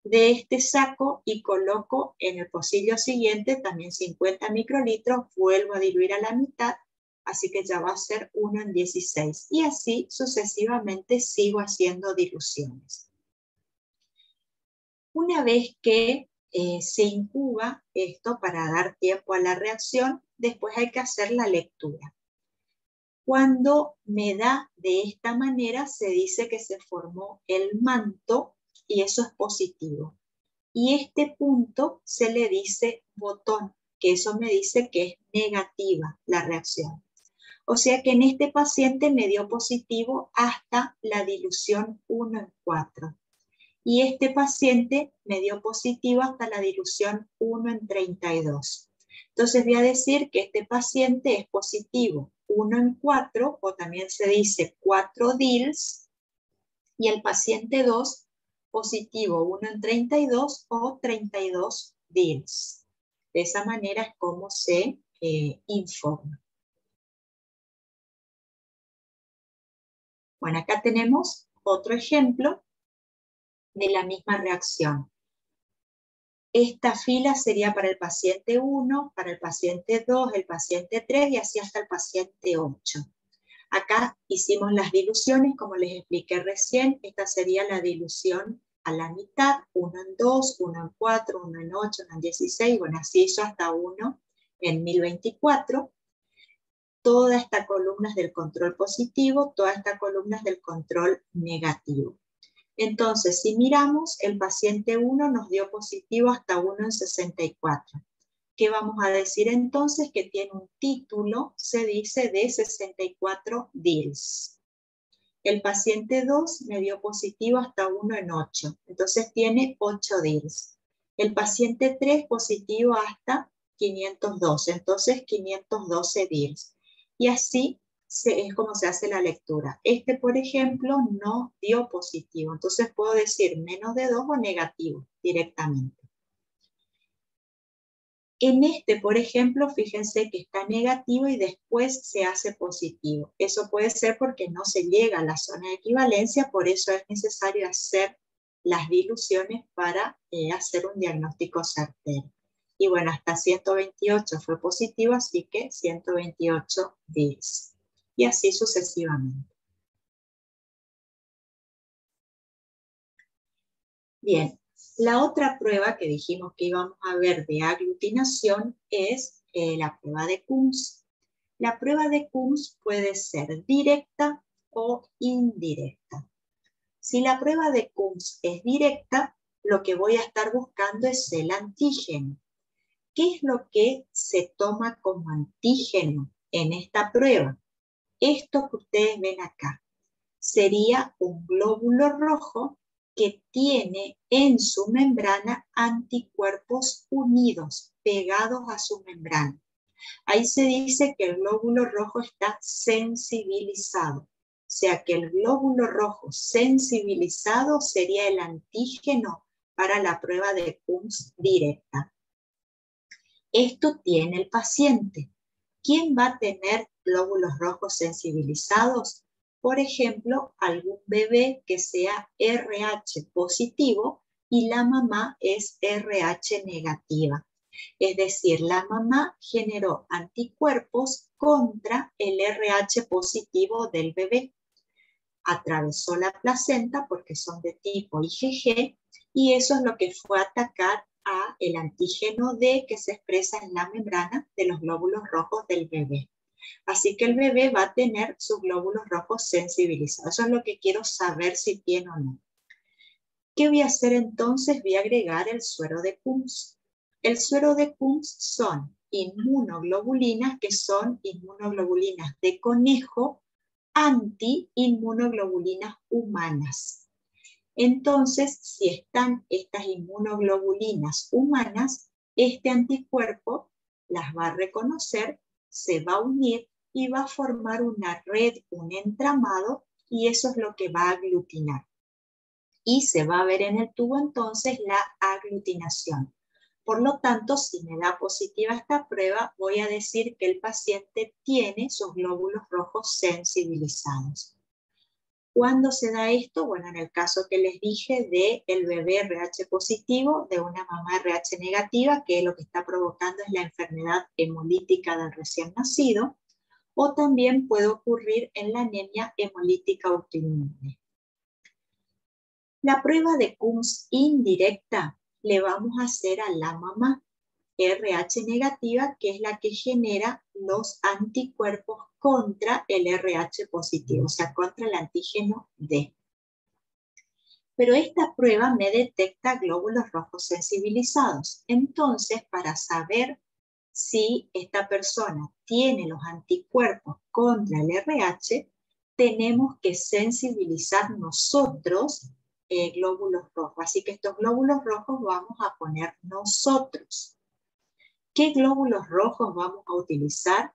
De este saco y coloco en el pocillo siguiente también 50 microlitros, vuelvo a diluir a la mitad, así que ya va a ser 1 en 16. Y así sucesivamente sigo haciendo diluciones. Una vez que se incuba esto para dar tiempo a la reacción, después hay que hacer la lectura. Cuando me da de esta manera, se dice que se formó el manto y eso es positivo. Y este punto se le dice botón, que eso me dice que es negativa la reacción. O sea que en este paciente me dio positivo hasta la dilución 1 en 4. Y este paciente me dio positivo hasta la dilución 1 en 32. Entonces voy a decir que este paciente es positivo 1 en 4, o también se dice 4 DILs, y el paciente 2 positivo 1 en 32 o 32 DILs. De esa manera es como se informa. Bueno, acá tenemos otro ejemplo de la misma reacción. Esta fila sería para el paciente 1, para el paciente 2, el paciente 3 y así hasta el paciente 8. Acá hicimos las diluciones, como les expliqué recién. Esta sería la dilución a la mitad, 1 en 2, 1 en 4, 1 en 8, 1 en 16, bueno, así hizo hasta 1 en 1024. Toda esta columna es del control positivo, toda esta columna es del control negativo. Entonces, si miramos, el paciente 1 nos dio positivo hasta 1 en 64. ¿Qué vamos a decir entonces? Que tiene un título, se dice, de 64 DILs. El paciente 2 me dio positivo hasta 1 en 8, entonces tiene 8 DILs. El paciente 3 positivo hasta 512, entonces 512 DILs. Y así es como se hace la lectura. Este, por ejemplo, no dio positivo, entonces puedo decir menos de 2 o negativo directamente. En este, por ejemplo, fíjense que está negativo y después se hace positivo. Eso puede ser porque no se llega a la zona de equivalencia, por eso es necesario hacer las diluciones para hacer un diagnóstico certero. Y bueno, hasta 128 fue positivo, así que 128 DILs. Y así sucesivamente. Bien, la otra prueba que dijimos que íbamos a ver de aglutinación es la prueba de Kunz. La prueba de Kunz puede ser directa o indirecta. Si la prueba de Kunz es directa, lo que voy a estar buscando es el antígeno. ¿Qué es lo que se toma como antígeno en esta prueba? Esto que ustedes ven acá sería un glóbulo rojo que tiene en su membrana anticuerpos unidos, pegados a su membrana. Ahí se dice que el glóbulo rojo está sensibilizado. O sea que el glóbulo rojo sensibilizado sería el antígeno para la prueba de Kunz directa. Esto tiene el paciente. ¿Quién va a tener glóbulos rojos sensibilizados? Por ejemplo, algún bebé que sea RH positivo y la mamá es RH negativa. Es decir, la mamá generó anticuerpos contra el RH positivo del bebé. Atravesó la placenta porque son de tipo IgG y eso es lo que fue a atacar a el antígeno D que se expresa en la membrana de los glóbulos rojos del bebé. Así que el bebé va a tener sus glóbulos rojos sensibilizados. Eso es lo que quiero saber si tiene o no. ¿Qué voy a hacer entonces? Voy a agregar el suero de Kunz. El suero de Kunz son inmunoglobulinas, que son inmunoglobulinas de conejo anti-inmunoglobulinas humanas. Entonces, si están estas inmunoglobulinas humanas, este anticuerpo las va a reconocer, se va a unir y va a formar una red, un entramado, y eso es lo que va a aglutinar. Y se va a ver en el tubo entonces la aglutinación. Por lo tanto, si me da positiva esta prueba, voy a decir que el paciente tiene sus glóbulos rojos sensibilizados. ¿Cuándo se da esto? Bueno, en el caso que les dije del bebé RH positivo, de una mamá RH negativa, que lo que está provocando es la enfermedad hemolítica del recién nacido, o también puede ocurrir en la anemia hemolítica autoinmune. La prueba de Coombs indirecta le vamos a hacer a la mamá RH negativa, que es la que genera los anticuerpos contra el RH positivo, o sea, contra el antígeno D. Pero esta prueba me detecta glóbulos rojos sensibilizados. Entonces, para saber si esta persona tiene los anticuerpos contra el RH, tenemos que sensibilizar nosotros glóbulos rojos. Así que estos glóbulos rojos vamos a poner nosotros. ¿Qué glóbulos rojos vamos a utilizar?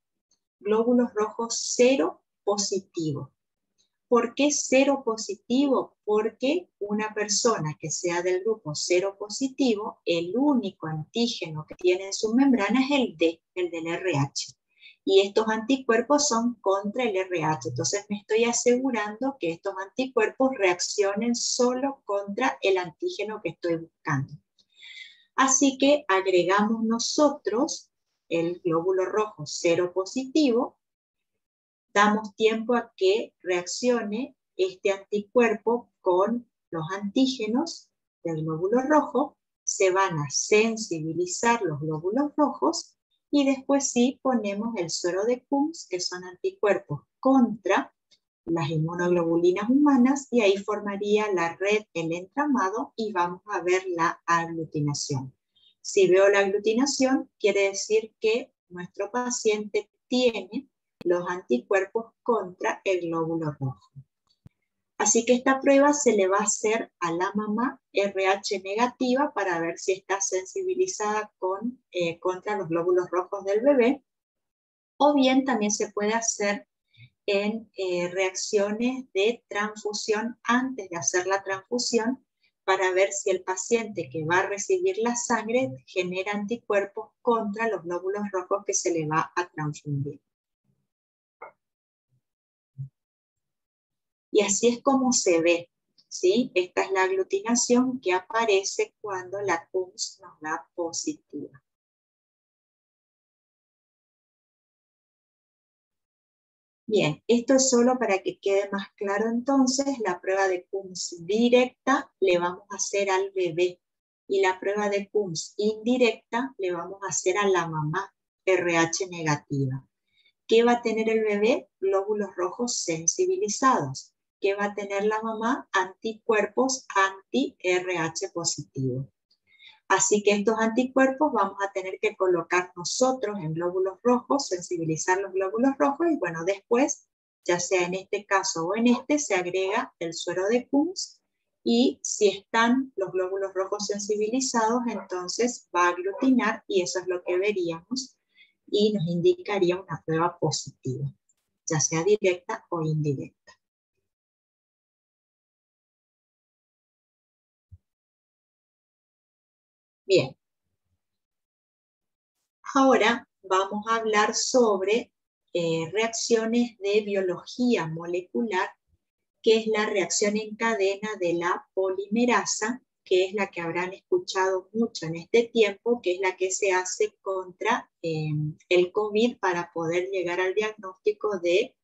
Glóbulos rojos cero positivo. ¿Por qué cero positivo? Porque una persona que sea del grupo cero positivo, el único antígeno que tiene en su membrana es el D, el del RH. Y estos anticuerpos son contra el RH. Entonces me estoy asegurando que estos anticuerpos reaccionen solo contra el antígeno que estoy buscando. Así que agregamos nosotros el glóbulo rojo cero positivo, damos tiempo a que reaccione este anticuerpo con los antígenos del glóbulo rojo, se van a sensibilizar los glóbulos rojos y después sí ponemos el suero de Coombs, que son anticuerpos contra las inmunoglobulinas humanas, y ahí formaría la red, el entramado, y vamos a ver la aglutinación. Si veo la aglutinación, quiere decir que nuestro paciente tiene los anticuerpos contra el glóbulo rojo. Así que esta prueba se le va a hacer a la mamá RH negativa para ver si está sensibilizada contra los glóbulos rojos del bebé, o bien también se puede hacer en reacciones de transfusión antes de hacer la transfusión, para ver si el paciente que va a recibir la sangre genera anticuerpos contra los glóbulos rojos que se le va a transfundir. Y así es como se ve, ¿sí? Esta es la aglutinación que aparece cuando la Coombs nos da positiva. Bien, esto es solo para que quede más claro entonces. La prueba de Coombs directa le vamos a hacer al bebé y la prueba de Coombs indirecta le vamos a hacer a la mamá RH negativa. ¿Qué va a tener el bebé? Glóbulos rojos sensibilizados. ¿Qué va a tener la mamá? Anticuerpos anti-RH positivo. Así que estos anticuerpos vamos a tener que colocar nosotros en glóbulos rojos, sensibilizar los glóbulos rojos, y bueno, después, ya sea en este caso o en este, se agrega el suero de Coombs, y si están los glóbulos rojos sensibilizados, entonces va a aglutinar, y eso es lo que veríamos, y nos indicaría una prueba positiva, ya sea directa o indirecta. Bien, ahora vamos a hablar sobre reacciones de biología molecular, que es la reacción en cadena de la polimerasa, que es la que habrán escuchado mucho en este tiempo, que es la que se hace contra el COVID para poder llegar al diagnóstico de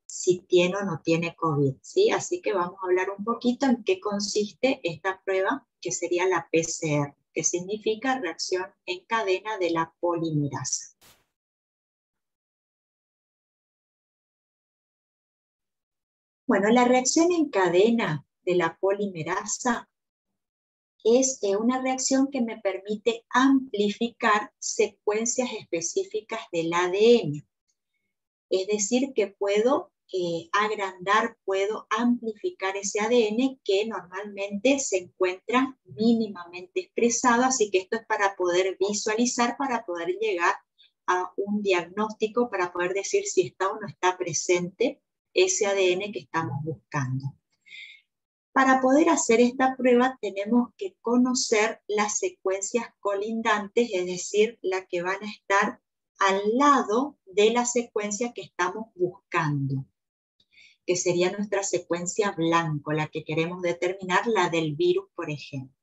si tiene o no tiene COVID, ¿sí? Así que vamos a hablar un poquito en qué consiste esta prueba, que sería la PCR, que significa reacción en cadena de la polimerasa. Bueno, la reacción en cadena de la polimerasa es una reacción que me permite amplificar secuencias específicas del ADN. Es decir, que puedo agrandar, puedo amplificar ese ADN que normalmente se encuentra mínimamente expresado, así que esto es para poder visualizar, para poder llegar a un diagnóstico, para poder decir si está o no está presente ese ADN que estamos buscando. Para poder hacer esta prueba tenemos que conocer las secuencias colindantes, es decir, las que van a estar al lado de la secuencia que estamos buscando, que sería nuestra secuencia blanco, la que queremos determinar, la del virus, por ejemplo.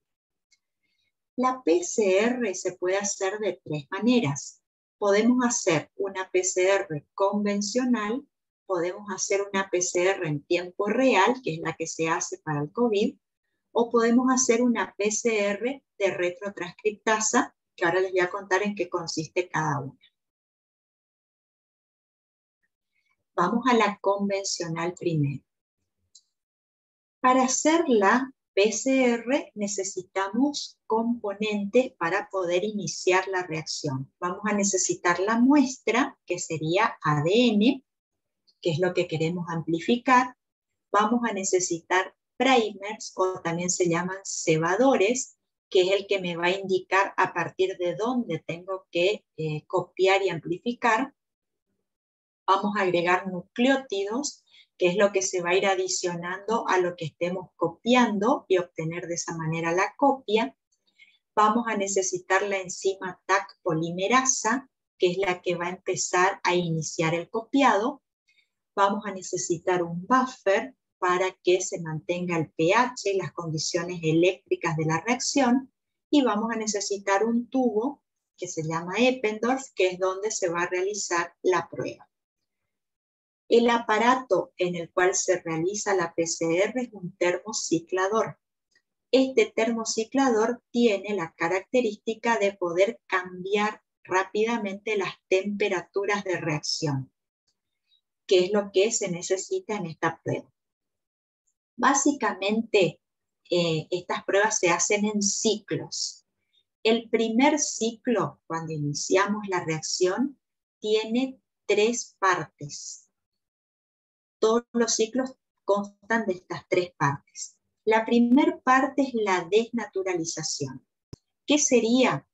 La PCR se puede hacer de tres maneras. Podemos hacer una PCR convencional, podemos hacer una PCR en tiempo real, que es la que se hace para el COVID, o podemos hacer una PCR de retrotranscriptasa, que ahora les voy a contar en qué consiste cada una. Vamos a la convencional primero. Para hacer la PCR necesitamos componentes para poder iniciar la reacción. Vamos a necesitar la muestra, que sería ADN, que es lo que queremos amplificar. Vamos a necesitar primers, o también se llaman cebadores, que es el que me va a indicar a partir de dónde tengo que copiar y amplificar. Vamos a agregar nucleótidos, que es lo que se va a ir adicionando a lo que estemos copiando y obtener de esa manera la copia. Vamos a necesitar la enzima Taq polimerasa, que es la que va a empezar a iniciar el copiado. Vamos a necesitar un buffer para que se mantenga el pH y las condiciones eléctricas de la reacción. Y vamos a necesitar un tubo que se llama Eppendorf, que es donde se va a realizar la prueba. El aparato en el cual se realiza la PCR es un termociclador. Este termociclador tiene la característica de poder cambiar rápidamente las temperaturas de reacción, que es lo que se necesita en esta prueba. Básicamente, estas pruebas se hacen en ciclos. El primer ciclo, cuando iniciamos la reacción, tiene 3 partes. Todos los ciclos constan de estas 3 partes. La primera parte es la desnaturalización. ¿Qué sería?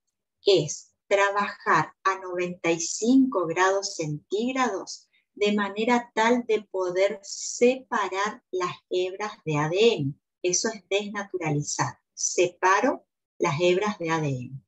Es trabajar a 95 grados centígrados de manera tal de poder separar las hebras de ADN. Eso es desnaturalizar. Separo las hebras de ADN.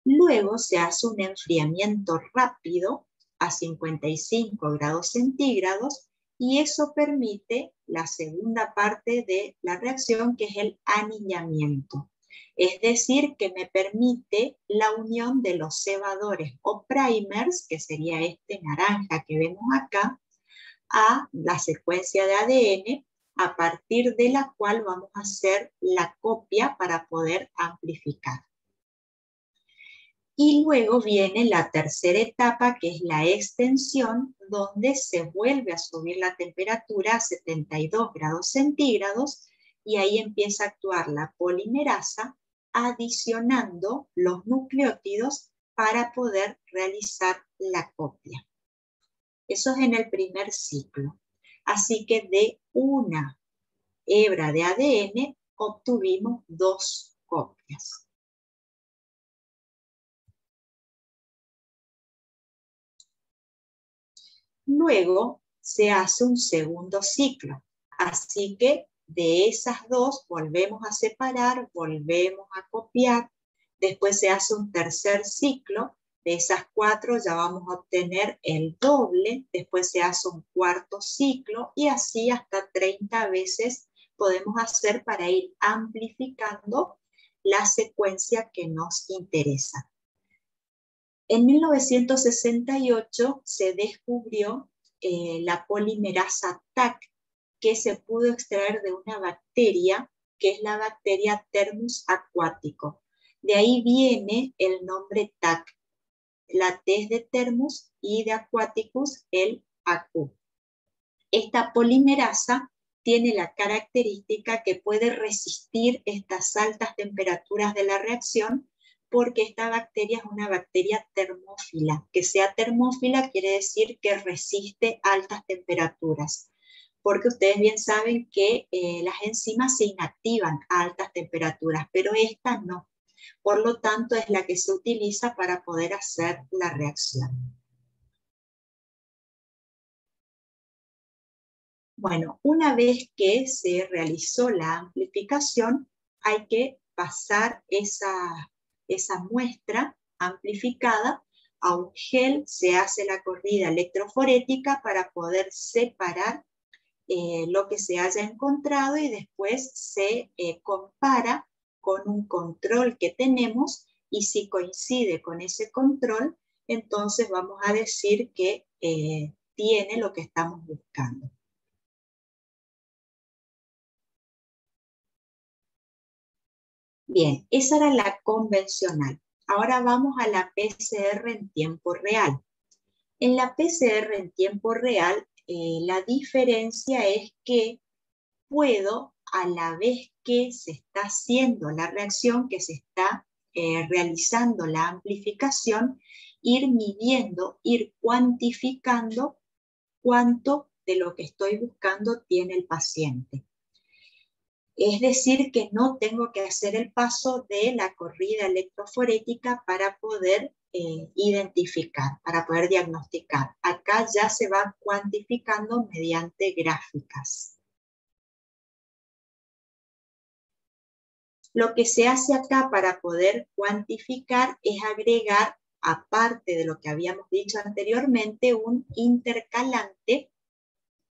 Luego se hace un enfriamiento rápido a 55 grados centígrados y eso permite la segunda parte de la reacción, que es el anillamiento. Es decir, que me permite la unión de los cebadores o primers, que sería este naranja que vemos acá, a la secuencia de ADN, a partir de la cual vamos a hacer la copia para poder amplificar. Y luego viene la tercera etapa, que es la extensión, donde se vuelve a subir la temperatura a 72 grados centígrados y ahí empieza a actuar la polimerasa, adicionando los nucleótidos para poder realizar la copia. Eso es en el primer ciclo. Así que de una hebra de ADN obtuvimos 2 copias. Luego se hace un segundo ciclo. Así que de esas 2 volvemos a separar, volvemos a copiar. Después se hace un tercer ciclo. De esas 4 ya vamos a obtener el doble. Después se hace un cuarto ciclo y así hasta 30 veces podemos hacer para ir amplificando la secuencia que nos interesa. En 1968 se descubrió la polimerasa Taq, que se pudo extraer de una bacteria, que es la bacteria Thermus aquaticus. De ahí viene el nombre Taq. La T es de Thermus y de Aquaticus el AQ. Esta polimerasa tiene la característica que puede resistir estas altas temperaturas de la reacción, porque esta bacteria es una bacteria termófila. Que sea termófila quiere decir que resiste altas temperaturas, porque ustedes bien saben que las enzimas se inactivan a altas temperaturas, pero esta no. Por lo tanto, es la que se utiliza para poder hacer la reacción. Bueno, una vez que se realizó la amplificación, hay que pasar esa muestra amplificada a un gel. Se hace la corrida electroforética para poder separar lo que se haya encontrado y después se compara con un control que tenemos, y si coincide con ese control, entonces vamos a decir que tiene lo que estamos buscando. Bien, esa era la convencional. Ahora vamos a la PCR en tiempo real. En la PCR en tiempo real, la diferencia es que puedo, a la vez que se está haciendo la reacción, que se está realizando la amplificación, ir midiendo, ir cuantificando cuánto de lo que estoy buscando tiene el paciente. Es decir, que no tengo que hacer el paso de la corrida electroforética para poder identificar, para poder diagnosticar. Acá ya se va cuantificando mediante gráficas. Lo que se hace acá para poder cuantificar es agregar, aparte de lo que habíamos dicho anteriormente, un intercalante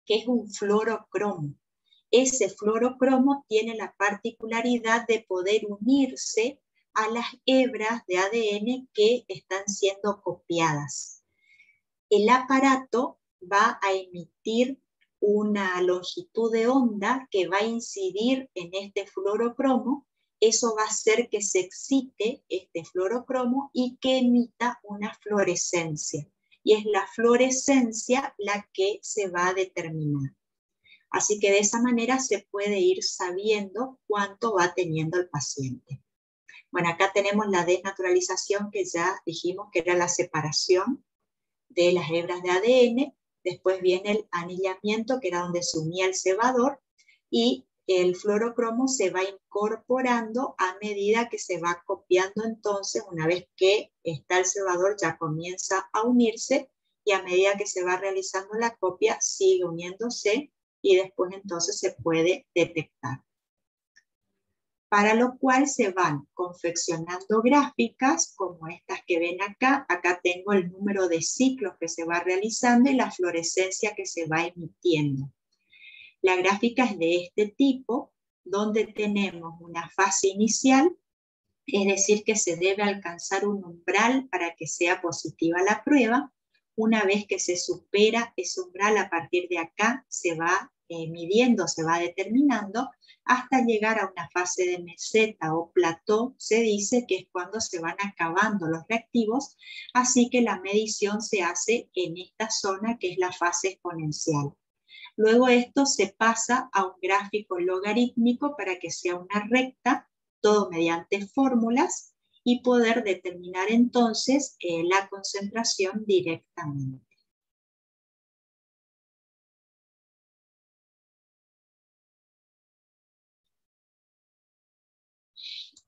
que es un fluorocromo. Ese fluorocromo tiene la particularidad de poder unirse a las hebras de ADN que están siendo copiadas. El aparato va a emitir una longitud de onda que va a incidir en este fluorocromo. Eso va a hacer que se excite este fluorocromo y que emita una fluorescencia. Y es la fluorescencia la que se va a determinar. Así que de esa manera se puede ir sabiendo cuánto va teniendo el paciente. Bueno, acá tenemos la desnaturalización, que ya dijimos que era la separación de las hebras de ADN. Después viene el anillamiento, que era donde se unía el cebador, y el fluorocromo se va incorporando a medida que se va copiando. Entonces, una vez que está el cebador, ya comienza a unirse, y a medida que se va realizando la copia, sigue uniéndose, y después entonces se puede detectar. Para lo cual se van confeccionando gráficas como estas que ven acá. Acá tengo el número de ciclos que se va realizando y la fluorescencia que se va emitiendo. La gráfica es de este tipo, donde tenemos una fase inicial, es decir, que se debe alcanzar un umbral para que sea positiva la prueba. Una vez que se supera ese umbral, a partir de acá se va midiendo, se va determinando, hasta llegar a una fase de meseta o plató. Se dice que es cuando se van acabando los reactivos, así que la medición se hace en esta zona, que es la fase exponencial. Luego esto se pasa a un gráfico logarítmico para que sea una recta, todo mediante fórmulas, y poder determinar entonces la concentración directamente.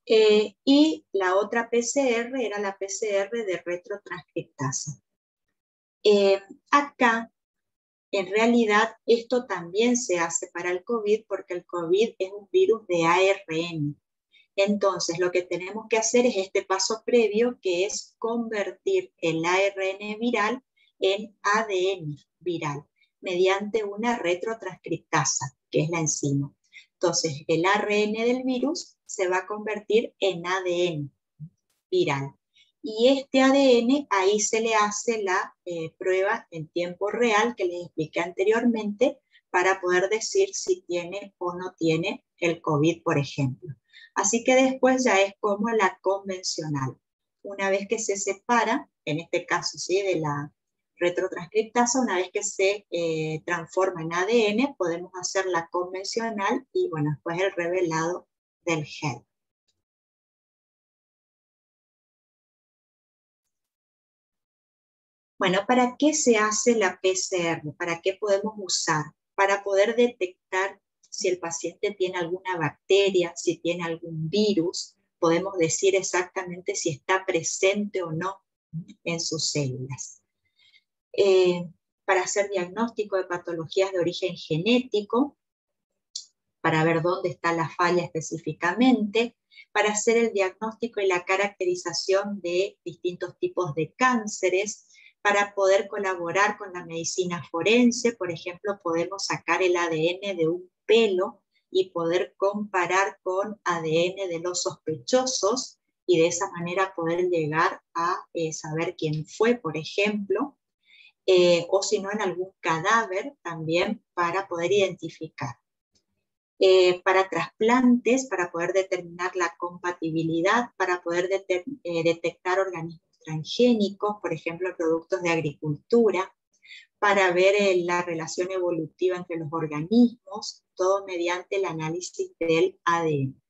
Y la otra PCR era la PCR de retrotranscriptasa. Acá, en realidad, esto también se hace para el COVID, porque el COVID es un virus de ARN. Entonces, lo que tenemos que hacer es este paso previo, que es convertir el ARN viral en ADN viral, mediante una retrotranscriptasa, que es la enzima. Entonces, el ARN del virus se va a convertir en ADN viral. Y este ADN, ahí se le hace la prueba en tiempo real, que les expliqué anteriormente, para poder decir si tiene o no tiene el COVID, por ejemplo. Así que después ya es como la convencional. Una vez que se separa, en este caso sí, de la retrotranscriptasa, una vez que se transforma en ADN, podemos hacer la convencional y bueno, después el revelado del gel. Bueno, ¿para qué se hace la PCR? ¿Para qué podemos usar? Para poder detectar si el paciente tiene alguna bacteria, si tiene algún virus, podemos decir exactamente si está presente o no en sus células. Para hacer diagnóstico de patologías de origen genético, para ver dónde está la falla específicamente, para hacer el diagnóstico y la caracterización de distintos tipos de cánceres, para poder colaborar con la medicina forense. Por ejemplo, podemos sacar el ADN de un pelo y poder comparar con ADN de los sospechosos y de esa manera poder llegar a saber quién fue, por ejemplo, o si no en algún cadáver también para poder identificar. Para trasplantes, para poder determinar la compatibilidad, para poder detectar organismos transgénicos, por ejemplo, productos de agricultura, para ver la relación evolutiva entre los organismos, todo mediante el análisis del ADN.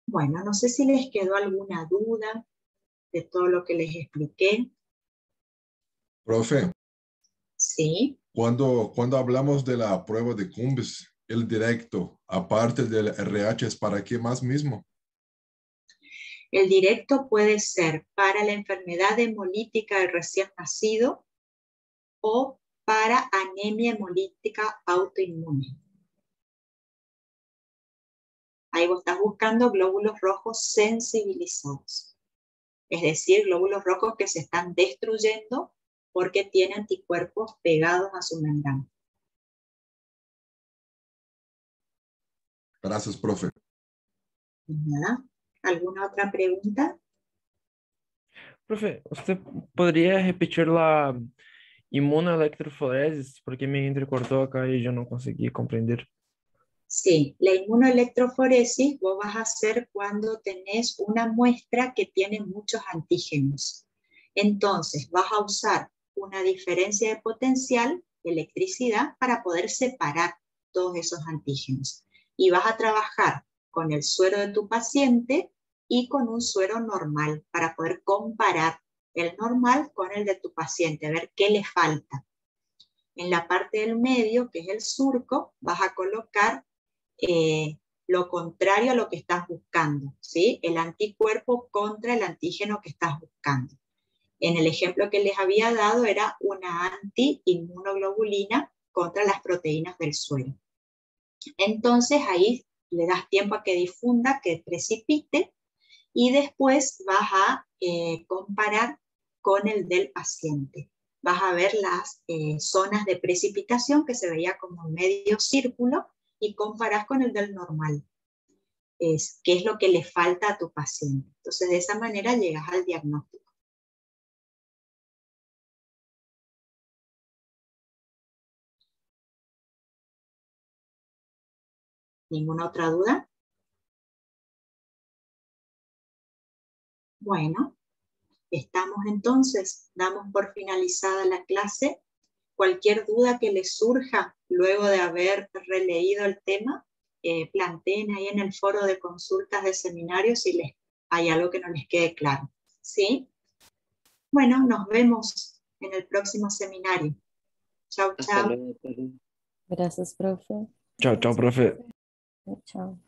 Bueno, no sé si les quedó alguna duda de todo lo que les expliqué. Profe. Sí. Cuando hablamos de la prueba de Cumbres, el directo, aparte del RH, ¿es para qué más mismo? El directo puede ser para la enfermedad hemolítica del recién nacido o para anemia hemolítica autoinmune. Ahí vos estás buscando glóbulos rojos sensibilizados. Es decir, glóbulos rojos que se están destruyendo porque tienen anticuerpos pegados a su membrana. Gracias, profe. Nada. ¿Alguna otra pregunta? Profe, ¿usted podría repetir la inmunoelectroforesis? Porque me entrecortó acá y yo no conseguí comprender. Sí, la inmunoelectroforesis vos vas a hacer cuando tenés una muestra que tiene muchos antígenos. Entonces vas a usar una diferencia de potencial, electricidad, para poder separar todos esos antígenos. Y vas a trabajar con el suero de tu paciente y con un suero normal para poder comparar el normal con el de tu paciente, a ver qué le falta. En la parte del medio, que es el surco, vas a colocar lo contrario a lo que estás buscando, ¿sí? El anticuerpo contra el antígeno que estás buscando. En el ejemplo que les había dado era una antiinmunoglobulina contra las proteínas del suero. Entonces ahí le das tiempo a que difunda, que precipite, y después vas a comparar con el del paciente. Vas a ver las zonas de precipitación que se veía como un medio círculo y comparás con el del normal. ¿Qué es lo que le falta a tu paciente? Entonces de esa manera llegas al diagnóstico. ¿Ninguna otra duda? Bueno, estamos entonces, damos por finalizada la clase. Cualquier duda que les surja luego de haber releído el tema, planteen ahí en el foro de consultas de seminarios si hay algo que no les quede claro. ¿Sí? Bueno, nos vemos en el próximo seminario. Chao, chao. Gracias, profe. Chao, chao, profe. Chao.